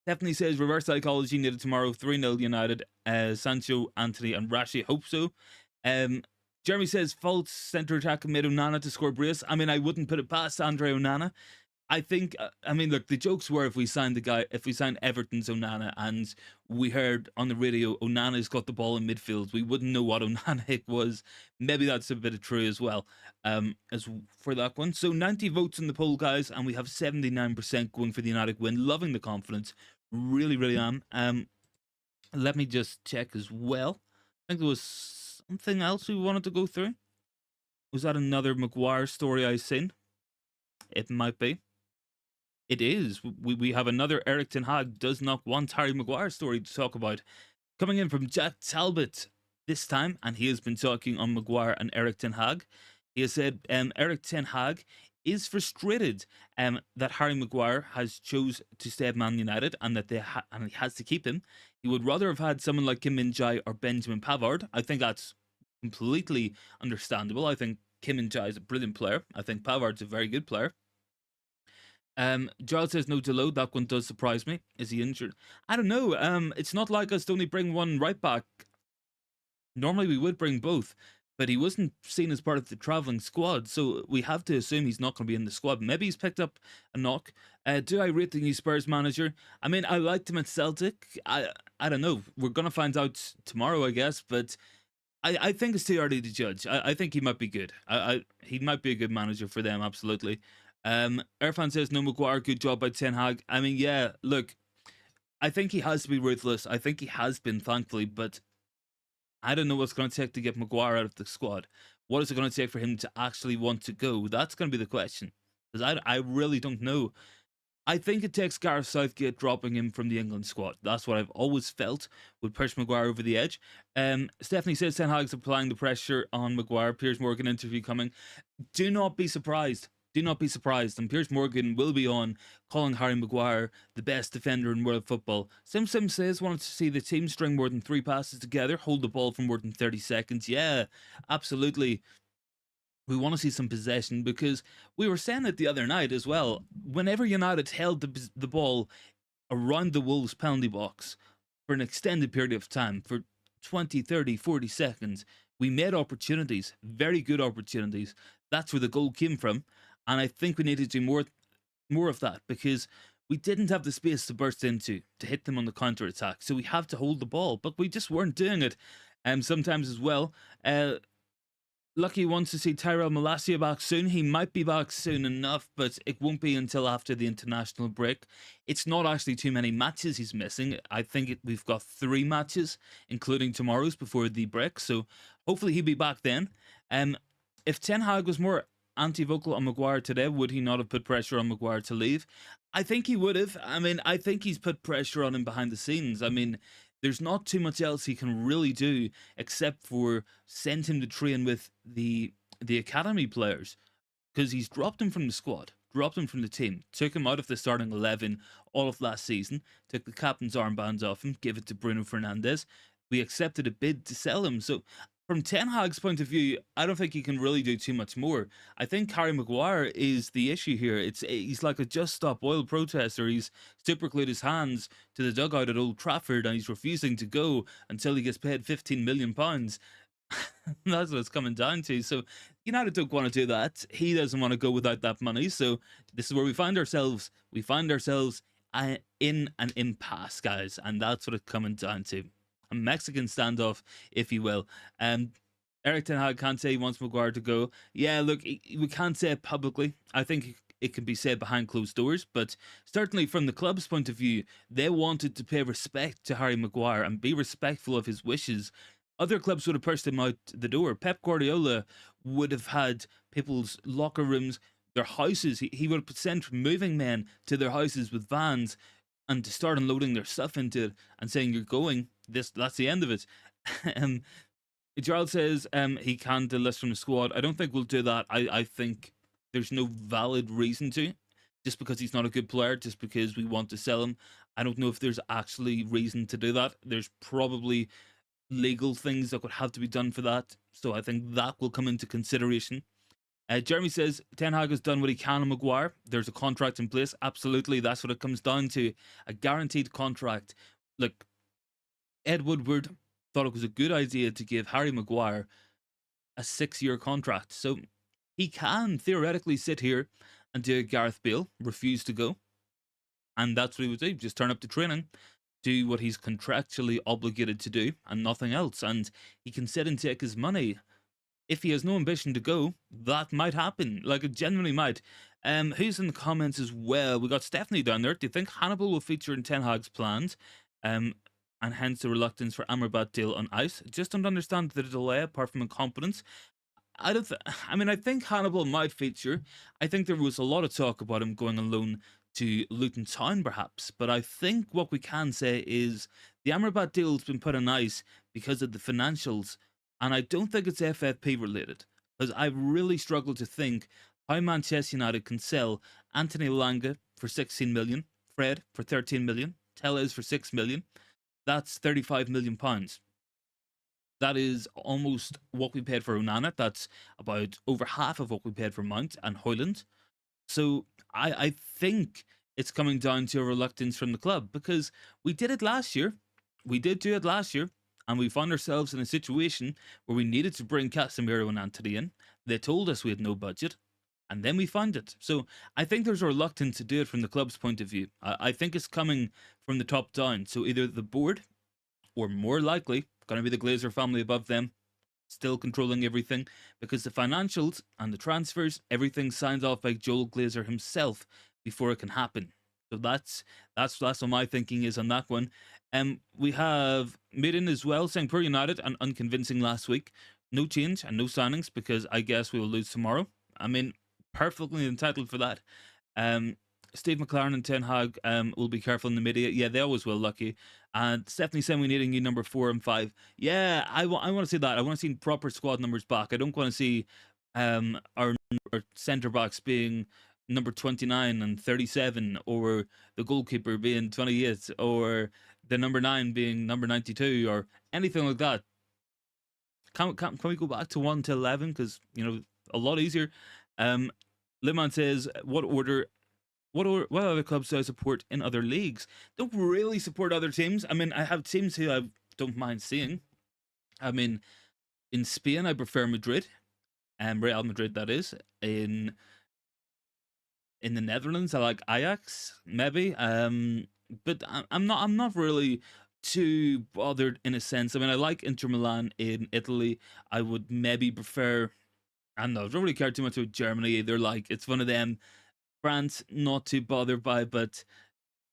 A: Definitely says reverse psychology needed tomorrow. 3-0 United. Sancho, Anthony, and Rashi. Hope so. Jeremy says false centre attack made Onana to score brace. I mean, I wouldn't put it past Andre Onana. I think, I mean, look, the jokes were if we signed Everton's Onana and we heard on the radio Onana's got the ball in midfield, we wouldn't know what Onana was. Maybe that's a bit of true as well. As for that one. So 90 votes in the poll, guys, and we have 79% going for the United win. Loving the confidence. Really, really am. Let me just check as well. I think there was something else we wanted to go through. Was that another Maguire story I seen? It might be. It is. We have another Eric Ten Hag does not want Harry Maguire story to talk about. Coming in from Jack Talbot this time, and he has been talking on Maguire and Eric Ten Hag. He has said Eric Ten Hag is frustrated that Harry Maguire has chose to stay at Man United and that and he has to keep him. He would rather have had someone like Kim Min-jae or Benjamin Pavard. I think that's completely understandable. I think Kim Min-jae is a brilliant player. I think Pavard's a very good player. Giles says no Dalot. That one does surprise me. Is he injured? I don't know. It's not like us to only bring one right back. Normally we would bring both, but he wasn't seen as part of the travelling squad, so we have to assume he's not going to be in the squad. Maybe he's picked up a knock. Do I rate the new Spurs manager? I mean, I liked him at Celtic. I don't know. We're going to find out tomorrow, I guess, but I think it's too early to judge. I think he might be good. He might be a good manager for them, absolutely. Irfan says, no Maguire, good job by Ten Hag. I mean, yeah, look, I think he has to be ruthless. I think he has been, thankfully, but I don't know what's going to take to get Maguire out of the squad. What is it going to take for him to actually want to go? That's going to be the question. Because I really don't know. I think it takes Gareth Southgate dropping him from the England squad. That's what I've always felt would push Maguire over the edge. Stephanie says Ten Hag's applying the pressure on Maguire. Piers Morgan interview coming. Do not be surprised. Do not be surprised. And Piers Morgan will be on calling Harry Maguire the best defender in world football. Sim says wanted to see the team string more than 3 passes together, hold the ball for more than 30 seconds. Yeah, absolutely. We want to see some possession because we were saying it the other night as well. Whenever United held the ball around the Wolves penalty box for an extended period of time, for 20, 30, 40 seconds, we made opportunities, very good opportunities. That's where the goal came from. And I think we need to do more of that because we didn't have the space to burst into, to hit them on the counter-attack. So we have to hold the ball, but we just weren't doing it. Sometimes as well. Lucky wants to see Tyrell Malacia back soon. He might be back soon enough, but it won't be until after the international break. It's not actually too many matches he's missing. I think we've got 3 matches, including tomorrow's before the break. So hopefully he'll be back then. If Ten Hag was more anti-vocal on Maguire today, would he not have put pressure on Maguire to leave? I think he would have. I mean, I think he's put pressure on him behind the scenes. I mean, there's not too much else he can really do except for send him to train with the academy players because he's dropped him from the squad, dropped him from the team, took him out of the starting 11 all of last season, took the captain's armbands off him, gave it to Bruno Fernandes. we accepted a bid to sell him. So from Ten Hag's point of view, I don't think he can really do too much more. I think Harry Maguire is the issue here. He's like a Just Stop Oil protester. He's super glued his hands to the dugout at Old Trafford, and he's refusing to go until he gets paid £15 million. That's what it's coming down to. So United don't want to do that. He doesn't want to go without that money. So this is where we find ourselves. We find ourselves in an impasse, guys, and that's what it's coming down to. A Mexican standoff, if you will. Eric Ten Hag can't say he wants Maguire to go. Yeah, look, we can't say it publicly. I think it can be said behind closed doors, but certainly from the club's point of view, they wanted to pay respect to Harry Maguire and be respectful of his wishes. Other clubs would have pushed him out the door. Pep Guardiola would have had people's locker rooms, their houses. He would have sent moving men to their houses with vans and to start unloading their stuff into it and saying, "You're going. That's the end of it." Gerald says he can delist from the squad. I don't think we'll do that. I think there's no valid reason to, just because he's not a good player, just because we want to sell him. I don't know if there's actually reason to do that. There's probably legal things that would have to be done for that. So I think that will come into consideration. Jeremy says Ten Hag has done what he can on Maguire. There's a contract in place. Absolutely, that's what it comes down to. A guaranteed contract. Look, Ed Woodward thought it was a good idea to give Harry Maguire a 6-year contract. So he can theoretically sit here and do a Gareth Bale, refuse to go. And that's what he would do. Just turn up to training, do what he's contractually obligated to do, and nothing else. And he can sit and take his money. If he has no ambition to go, that might happen. Like, it genuinely might. Who's in the comments as well? We got Stephanie down there. Do you think Hannibal will feature in Ten Hag's plans? And hence the reluctance for Amrabat deal on ice. Just don't understand the delay apart from incompetence. I think Hannibal might feature. I think there was a lot of talk about him going on loan to Luton Town, perhaps. But I think what we can say is the Amrabat deal's been put on ice because of the financials, and I don't think it's FFP related, because I really struggle to think how Manchester United can sell Anthony Langa for 16 million, Fred for 13 million, Tellez for 6 million. That's 35 million pounds. That is almost what we paid for Onana. That's about over half of what we paid for Mount and Hoyland. So I think it's coming down to a reluctance from the club, because we did it last year. We did do it last year, and we found ourselves in a situation where we needed to bring Casemiro and Antony in. They told us we had no budget, and then we found it. So I think there's a reluctance to do it from the club's point of view. I think it's coming from the top down. So either the board, or more likely, going to be the Glazer family above them, still controlling everything, because the financials and the transfers, everything signed off by Joel Glazer himself before it can happen. So that's what my thinking is on that one. We have Maiden as well saying poor United and unconvincing last week. No change and no signings, because I guess we will lose tomorrow. I mean, perfectly entitled for that. Steve McLaren and Ten Hag will be careful in the media. Yeah, they always will, Lucky. And Stephanie saying we need a new number 4 and 5. Yeah, I want to see that. I want to see proper squad numbers back. I don't want to see our centre backs being number 29 and 37, or the goalkeeper being 28, or the number 9 being number 92, or anything like that. Can we go back to 1 to 11? Because, a lot easier. Liman says, what other clubs do I support in other leagues? Don't really support other teams. I mean, I have teams who I don't mind seeing. I mean, in Spain, I prefer Madrid, Real Madrid, that is. In the Netherlands, I like Ajax, maybe. But I'm not really too bothered in a sense. I mean, I like Inter Milan in Italy. I would maybe prefer. I don't know. I don't really care too much about Germany either. Like, it's one of them. France, not too bothered by, but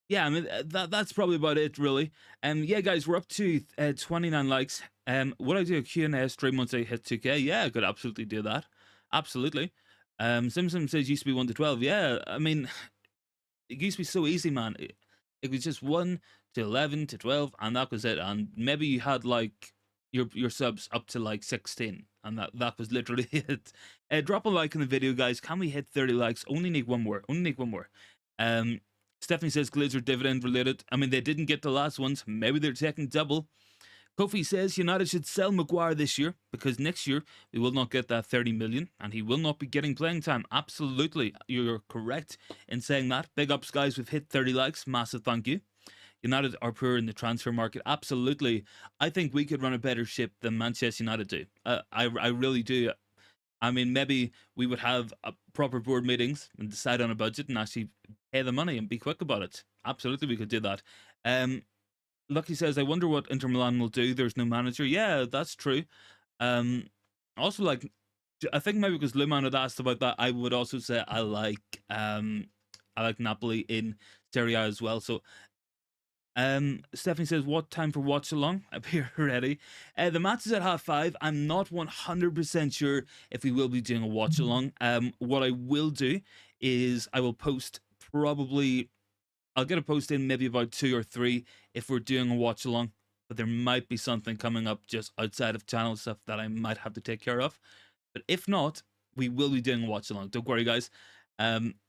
A: yeah, I mean, that's probably about it, really. Yeah, guys, we're up to 29 likes. Would I do a Q&A stream once I hit 2K? Yeah, I could absolutely do that. Absolutely. Simpson says used to be 1 to 12. Yeah, I mean, it used to be so easy, man. It was just 1 to 11 to 12, and that was it. And maybe you had like your subs up to like 16, and that was literally it. Drop a like in the video, guys. Can we hit 30 likes? Only need one more. Stephanie says Glazer dividend related. I mean, they didn't get the last ones. Maybe they're taking double. Kofi says United should sell Maguire this year because next year we will not get that 30 million and he will not be getting playing time. Absolutely, you're correct in saying that. Big ups, guys. We've hit 30 likes. Massive thank you. United are poor in the transfer market. Absolutely. I think we could run a better ship than Manchester United do. I really do. I mean, maybe we would have proper board meetings and decide on a budget and actually pay the money and be quick about it. Absolutely, we could do that. Lucky says, I wonder what Inter Milan will do. There's no manager. Yeah, that's true. Also, like, I think maybe because Luman had asked about that, I would also say I like Napoli in Serie A as well. So, Stephanie says, what time for watch along? I'm here ready. The match is at 5:30. I'm not 100% sure if we will be doing a watch along. What I will do is I will post probably. I'll get a post in maybe about 2 or 3 if we're doing a watch along, but there might be something coming up just outside of channel stuff that I might have to take care of. But if not, we will be doing a watch along. Don't worry, guys.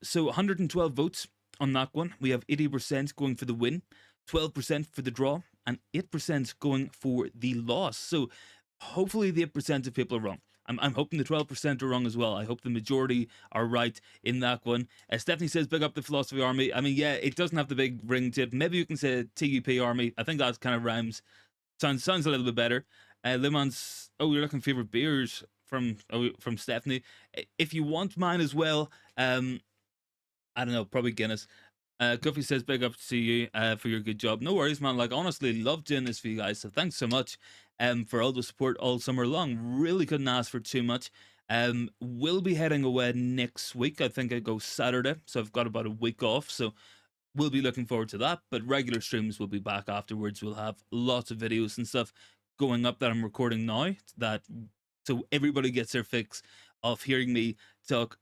A: So 112 votes on that one. We have 80% going for the win, 12% for the draw, and 8% going for the loss. So hopefully the 8% of people are wrong. I'm hoping the 12% are wrong as well. I hope the majority are right in that one. Stephanie says, big up the Philosophy Army. I mean, yeah, it doesn't have the big ring to it. Maybe you can say TUP Army. I think that kind of rhymes. Sounds a little bit better. Limon's, oh, you're looking favorite beers from Stephanie. If you want mine as well, I don't know, probably Guinness. Guffy says, big up to you for your good job. No worries, man. Like, honestly, love doing this for you guys. So thanks so much for all the support all summer long. Really couldn't ask for too much. We'll be heading away next week. I think I go Saturday. So I've got about a week off. So we'll be looking forward to that. But regular streams will be back afterwards. We'll have lots of videos and stuff going up that I'm recording now. So everybody gets their fix of hearing me talk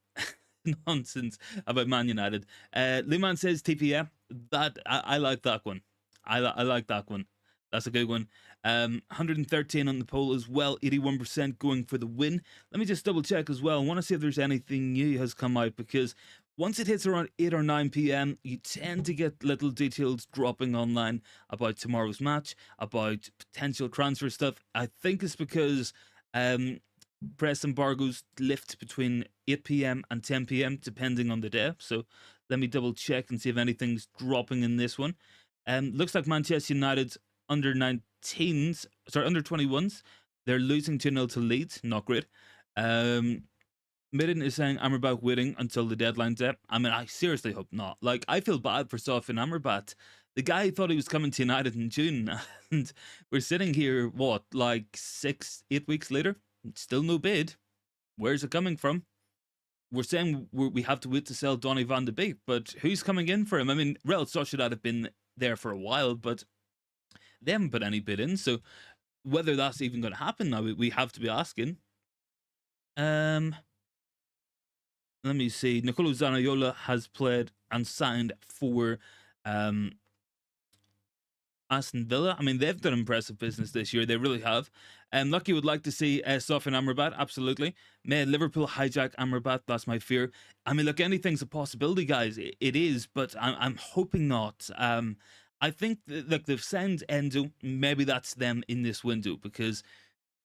A: nonsense about Man United. Lehman says TPM. That I like that one. I like that one. That's a good one. 113 on the poll as well. 81% going for the win. Let me just double check as well. I want to see if there's anything new has come out, because once it hits around 8 or 9 p.m, you tend to get little details dropping online about tomorrow's match, about potential transfer stuff. I think it's because press embargoes lift between 8 p.m. and 10 p.m. depending on the day. So let me double check and see if anything's dropping in this one. Looks like Manchester United's under 21s. They're losing 2-0 to Leeds. Not great. Midden is saying Amrabat waiting until the deadline day. I mean, I seriously hope not. Like, I feel bad for Stefan Amrabat. The guy thought he was coming to United in June, and we're sitting here, what, like 6-8 weeks later? Still no bid. Where's it coming from? We're saying we have to wait to sell Donny van de Beek, but who's coming in for him? I mean, Real Sociedad have been there for a while, but they haven't put any bid in, so whether that's even going to happen now, we have to be asking. Let me see. Nicolo Zaniolo has played and signed for Aston Villa. I mean, they've done impressive business this year. They really have. Lucky would like to see Stefan Amrabat. Absolutely. May Liverpool hijack Amrabat? That's my fear. I mean, look, anything's a possibility, guys. It is, but I'm hoping not. I think look, they've signed Endo. Maybe that's them in this window, because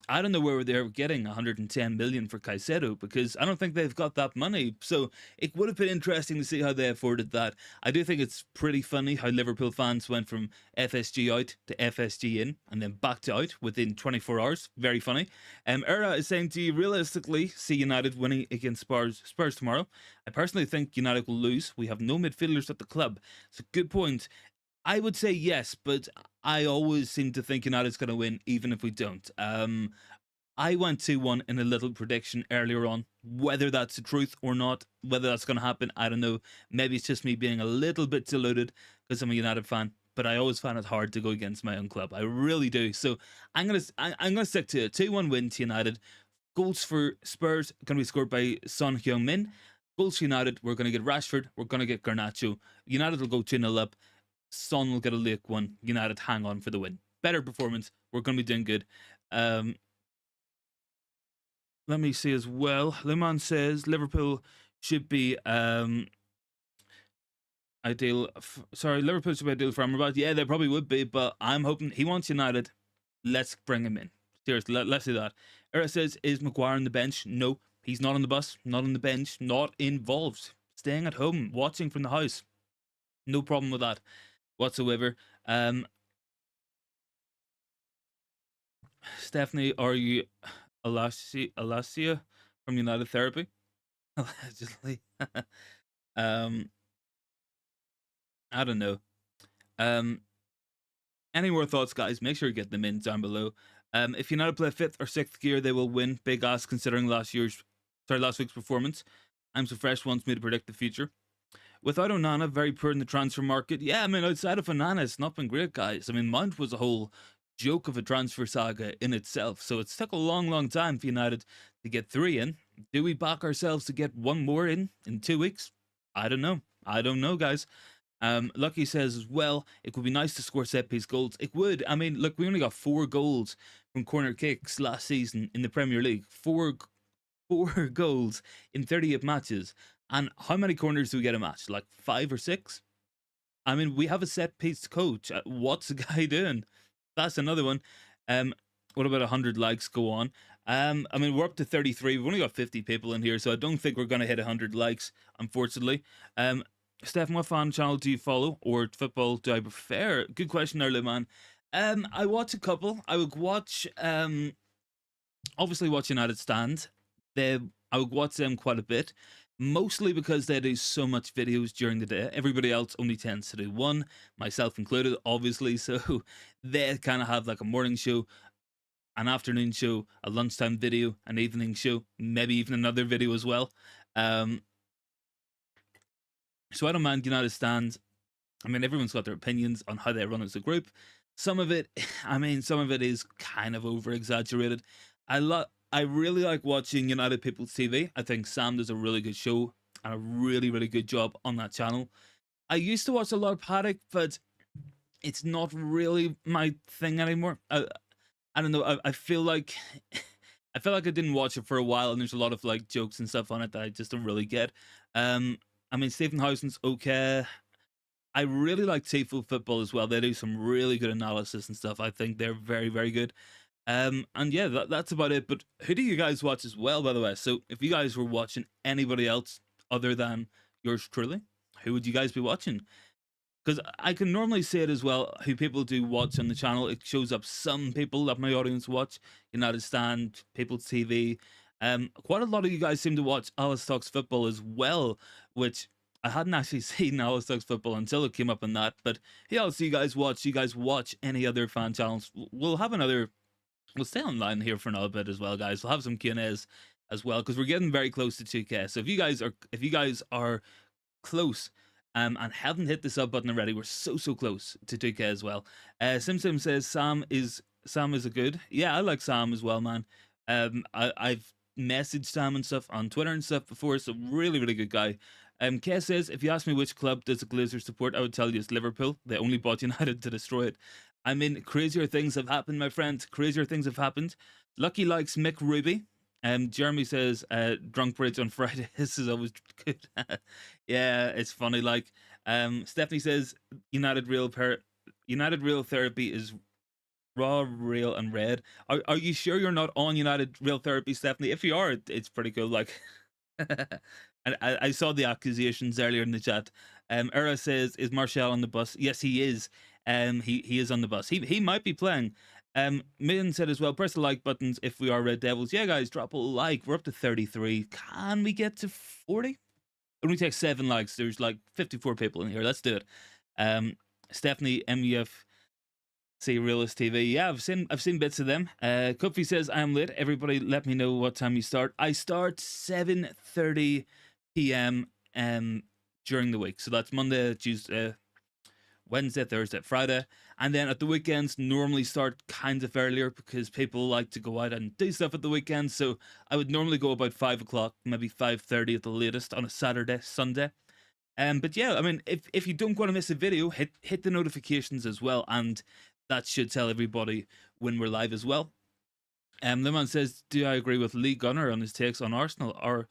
A: I don't know where they're getting 110 million for Caicedo, because I don't think they've got that money. So it would have been interesting to see how they afforded that. I do think it's pretty funny how Liverpool fans went from FSG out to FSG in and then back to out within 24 hours. Very funny. Era is saying, do you realistically see United winning against Spurs tomorrow? I personally think United will lose. We have no midfielders at the club. It's a good point. I would say yes, but I always seem to think United's going to win, even if we don't. I went 2-1 in a little prediction earlier on. Whether that's the truth or not, whether that's going to happen, I don't know. Maybe it's just me being a little bit deluded because I'm a United fan, but I always find it hard to go against my own club. I really do. So I'm gonna stick to a 2-1 win to United. Goals for Spurs going to be scored by Son Heung-min. Goals for United, we're going to get Rashford, we're going to get Garnacho. United will go 2-0 up. Son will get a late one. United hang on for the win. Better performance. We're going to be doing good. Let me see as well. Lemon says Liverpool should be ideal. Liverpool should be ideal for Amrabat. Yeah, they probably would be, but I'm hoping he wants United. let's bring him in. Seriously, let's do that. Era says, is Maguire on the bench? No, he's not on the bus, not on the bench, not involved. Staying at home, watching from the house. No problem with that whatsoever. Stephanie, are you Alasia from United Therapy? Allegedly. I don't know. Any more thoughts, guys? Make sure you get them in down below. If United play 5th or 6th gear, they will win. Big ass considering last week's performance. I'm so fresh wants me to predict the future. Without Onana, very poor in the transfer market. Yeah, I mean, outside of Onana, it's not been great, guys. I mean, Mount was a whole joke of a transfer saga in itself. So it's took a long time for United to get 3 in. Do we back ourselves to get 1 more in 2 weeks? I don't know. I don't know, guys. Lucky says as well, it would be nice to score set piece goals. It would. I mean, look, we only got 4 goals from corner kicks last season in the Premier League. 4 goals in 38 matches. And how many corners do we get a match? Like 5 or 6? I mean, we have a set piece coach. What's the guy doing? That's another one. What about 100 likes? Go on. I mean, we're up to 33. We've only got 50 people in here, so I don't think we're going to hit 100 likes, unfortunately. Stefan, what fan channel do you follow, or football do I prefer? Good question, early man. I watch a couple. I would watch, obviously, watch United Stand. I would watch them quite a bit, mostly because they do so much videos during the day. Everybody else only tends to do one, myself included, obviously. So they kind of have like a morning show, an afternoon show, a lunchtime video, an evening show, maybe even another video as well. So I don't mind United Stand. I mean, everyone's got their opinions on how they run as a group. Some of it, I mean, some of it is kind of over exaggerated. I really like watching United People's TV. I think Sam does a really good show and a really good job on that channel. I used to watch a lot of Paddock, but it's not really my thing anymore. I don't know. I feel like I didn't watch it for a while, and there's a lot of like jokes and stuff on it that I just don't really get. I mean, Stephen Housen's okay. I really like Tifo Football as well. They do some really good analysis and stuff. I think they're very good. And yeah, that's about it. But who do you guys watch as well, by the way? So if you guys were watching anybody else other than yours truly, who would you guys be watching? Because I can normally say it as well, who people do watch on the channel. It shows up some people that my audience watch. United Stand, People's TV. Quite a lot of you guys seem to watch Alice Talks Football as well, which I hadn't actually seen Alice Talks Football until it came up on that. But hey, else do you guys watch? Do you guys watch any other fan channels? We'll stay online here for another bit as well, guys. We'll have some Q&As as well, because we're getting very close to 2K. So if you guys are close and haven't hit the sub button already, we're so close to 2K as well. Sim says Sam is a good. Yeah, I like Sam as well, man. I've messaged Sam and stuff on Twitter and stuff before, so really good guy. Kay says, if you ask me which club does the Glazers support, I would tell you it's Liverpool. They only bought United to destroy it. I mean, crazier things have happened, my friend. Crazier things have happened. Lucky likes Mick Ruby. Jeremy says, drunk bridge on Friday. This is always good. Yeah, it's funny. Like, Stephanie says, United Real Therapy is raw, real, and red. Are you sure you're not on United Real Therapy, Stephanie? If you are, it's pretty cool. Like, and I saw the accusations earlier in the chat. Era says, is Martial on the bus? Yes, he is. He is on the bus. He might be playing. Min said as well, press the like buttons if we are Red Devils. Yeah, guys, drop a like. We're up to 33. Can we get to 40? It only takes 7 likes. There's like 54 people in here. Let's do it. Stephanie MUFC Realist TV. Yeah, I've seen bits of them. Cuffy says, I'm late. Everybody let me know what time you start. I start 7:30 p.m. During the week. So that's Monday, Tuesday, Wednesday, Thursday, Friday. And then at the weekends, normally start kind of earlier because people like to go out and do stuff at the weekend. So I would normally go about 5 o'clock, maybe 5:30 at the latest on a Saturday, Sunday. But yeah, I mean, if you don't want to miss a video, hit the notifications as well. And that should tell everybody when we're live as well. The man says, do I agree with Lee Gunner on his takes on Arsenal, or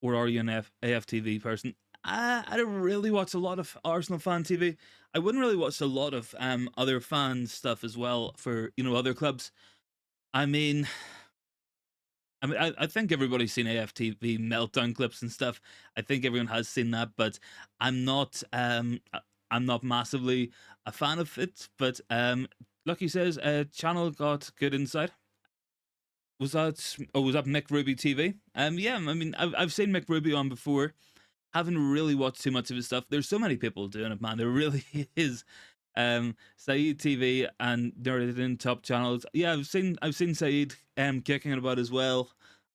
A: are you an AFTV person? I don't really watch a lot of Arsenal fan TV. I wouldn't really watch a lot of other fan stuff as well for other clubs. I mean, I think everybody's seen AFTV meltdown clips and stuff. I think everyone has seen that, but I'm not I'm not massively a fan of it. But Lucky says channel got good insight. Was that Mick Ruby TV? Yeah, I mean I've seen Mick Ruby on before. Haven't really watched too much of his stuff. There's so many people doing it, man. There really is. Saeed TV and Nerdin top channels. Yeah, I've seen Saeed kicking it about as well.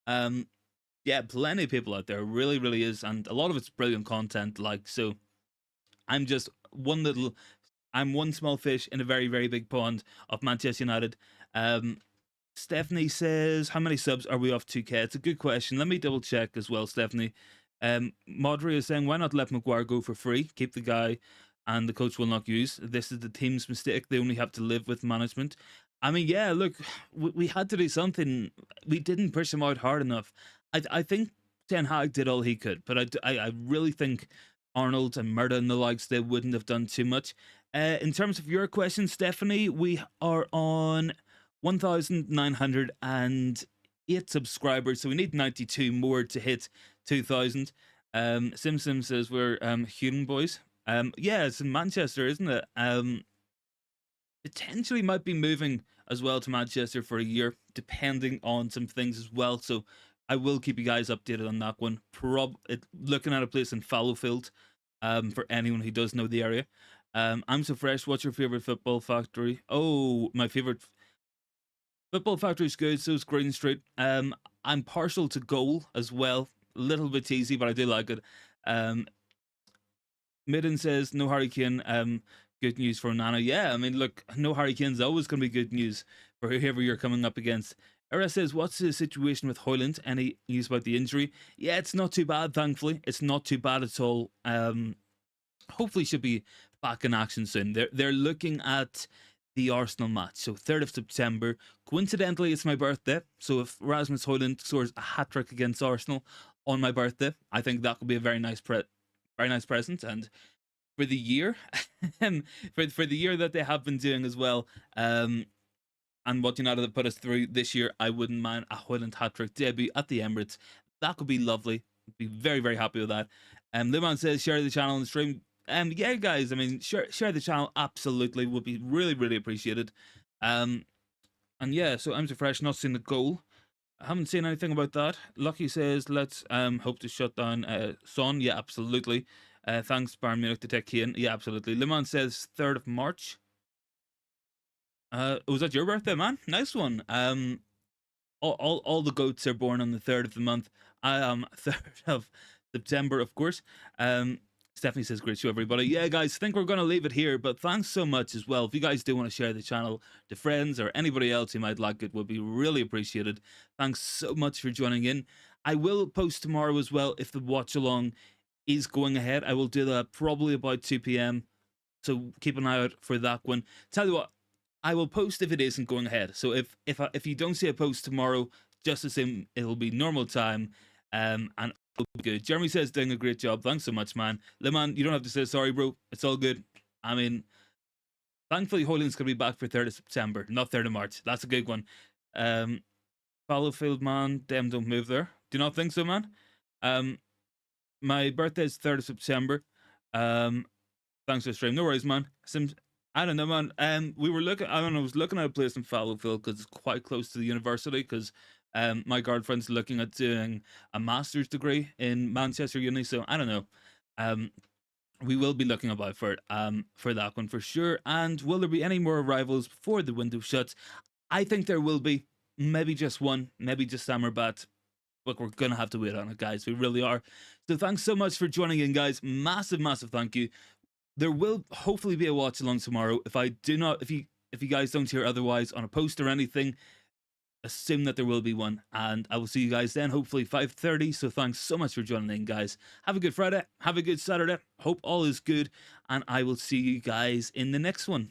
A: Yeah, plenty of people out there. Really, really is, and a lot of it's brilliant content. Like, so I'm just I'm one small fish in a very, very big pond of Manchester United. Stephanie says, how many subs are we off 2K? It's a good question. Let me double check as well, Stephanie. Modri is saying, why not let Maguire go for free? Keep the guy and the coach will not use. This is the team's mistake. They only have to live with management. I mean, yeah, look, we had to do something. We didn't push him out hard enough. I think Ten Hag did all he could, but I really think Arnold and Murda and the likes, they wouldn't have done too much. In terms of your question, Stephanie, we are on 1,908 subscribers, so we need 92 more to hit 2,000. Sim says we're human boys. Yeah, it's in Manchester, isn't it? Potentially might be moving as well to Manchester for a year, depending on some things as well. So I will keep you guys updated on that one. Looking at a place in Fallowfield, for anyone who does know the area. I'm so fresh. What's your favorite football factory? Oh, my favorite football factory is good. So is Green Street. I'm partial to Goal as well. A little bit cheesy, but I do like it. Midden says no Harry Kane. Good news for Nana. Yeah, I mean, look, no Harry Kane's always going to be good news for whoever you're coming up against. Era says, what's the situation with Hoyland? Any news about the injury? Yeah, it's not too bad, thankfully. It's not too bad at all. Hopefully should be back in action soon. They're looking at the Arsenal match, so 3rd of September. Coincidentally, it's my birthday, so if Rasmus Hoyland scores a hat-trick against Arsenal on my birthday, I think that could be a very nice present. And for the year, for the year that they have been doing as well, and what United have put us through this year, I wouldn't mind a Hoyland hat-trick debut at the Emirates. That could be lovely. Be very, very happy with that. Liman says, share the channel and stream. Yeah, guys, I mean, share the channel, absolutely, would be really, really appreciated. And yeah, so I'm so fresh, not seen the goal. I haven't seen anything about that. Lucky says, let's hope to shut down Son. Yeah, absolutely. Thanks, Bayern Munich, to take Kane. Yeah, absolutely. Liman says 3rd of March. Was that your birthday, man? Nice one. All the goats are born on the 3rd of the month. I am 3rd of September, of course. Stephanie says, great show, everybody. Yeah, guys, I think we're going to leave it here, but thanks so much as well. If you guys do want to share the channel to friends or anybody else who might like it, would be really appreciated. Thanks so much for joining in. I will post tomorrow as well if the watch along is going ahead. I will do that probably about 2 p.m. So keep an eye out for that one. Tell you what, I will post if it isn't going ahead. So if you don't see a post tomorrow, just assume it'll be normal time. And it'll be good. Jeremy says doing a great job. Thanks so much, man. Leman, you don't have to say sorry, bro. It's all good. I mean, thankfully Hoyland's gonna be back for 3rd of September, not 3rd of March. That's a good one. Fallowfield, man, them don't move there. Do you not think so, man? My birthday is 3rd of September. Thanks for the stream. No worries, man. I don't know, man. I was looking at a place in Fallowfield because it's quite close to the university. Because my girlfriend's looking at doing a master's degree in Manchester Uni. So I don't know. We will be looking about for it. For that one for sure. And will there be any more arrivals before the window shuts? I think there will be. Maybe just one. Maybe just Amrabat. But we're gonna have to wait on it, guys. We really are. So thanks so much for joining in, guys. Massive, massive thank you. There will hopefully be a watch along tomorrow. If you guys don't hear otherwise on a post or anything, assume that there will be one. And I will see you guys then, hopefully 5:30. So thanks so much for joining in, guys. Have a good Friday. Have a good Saturday. Hope all is good. And I will see you guys in the next one.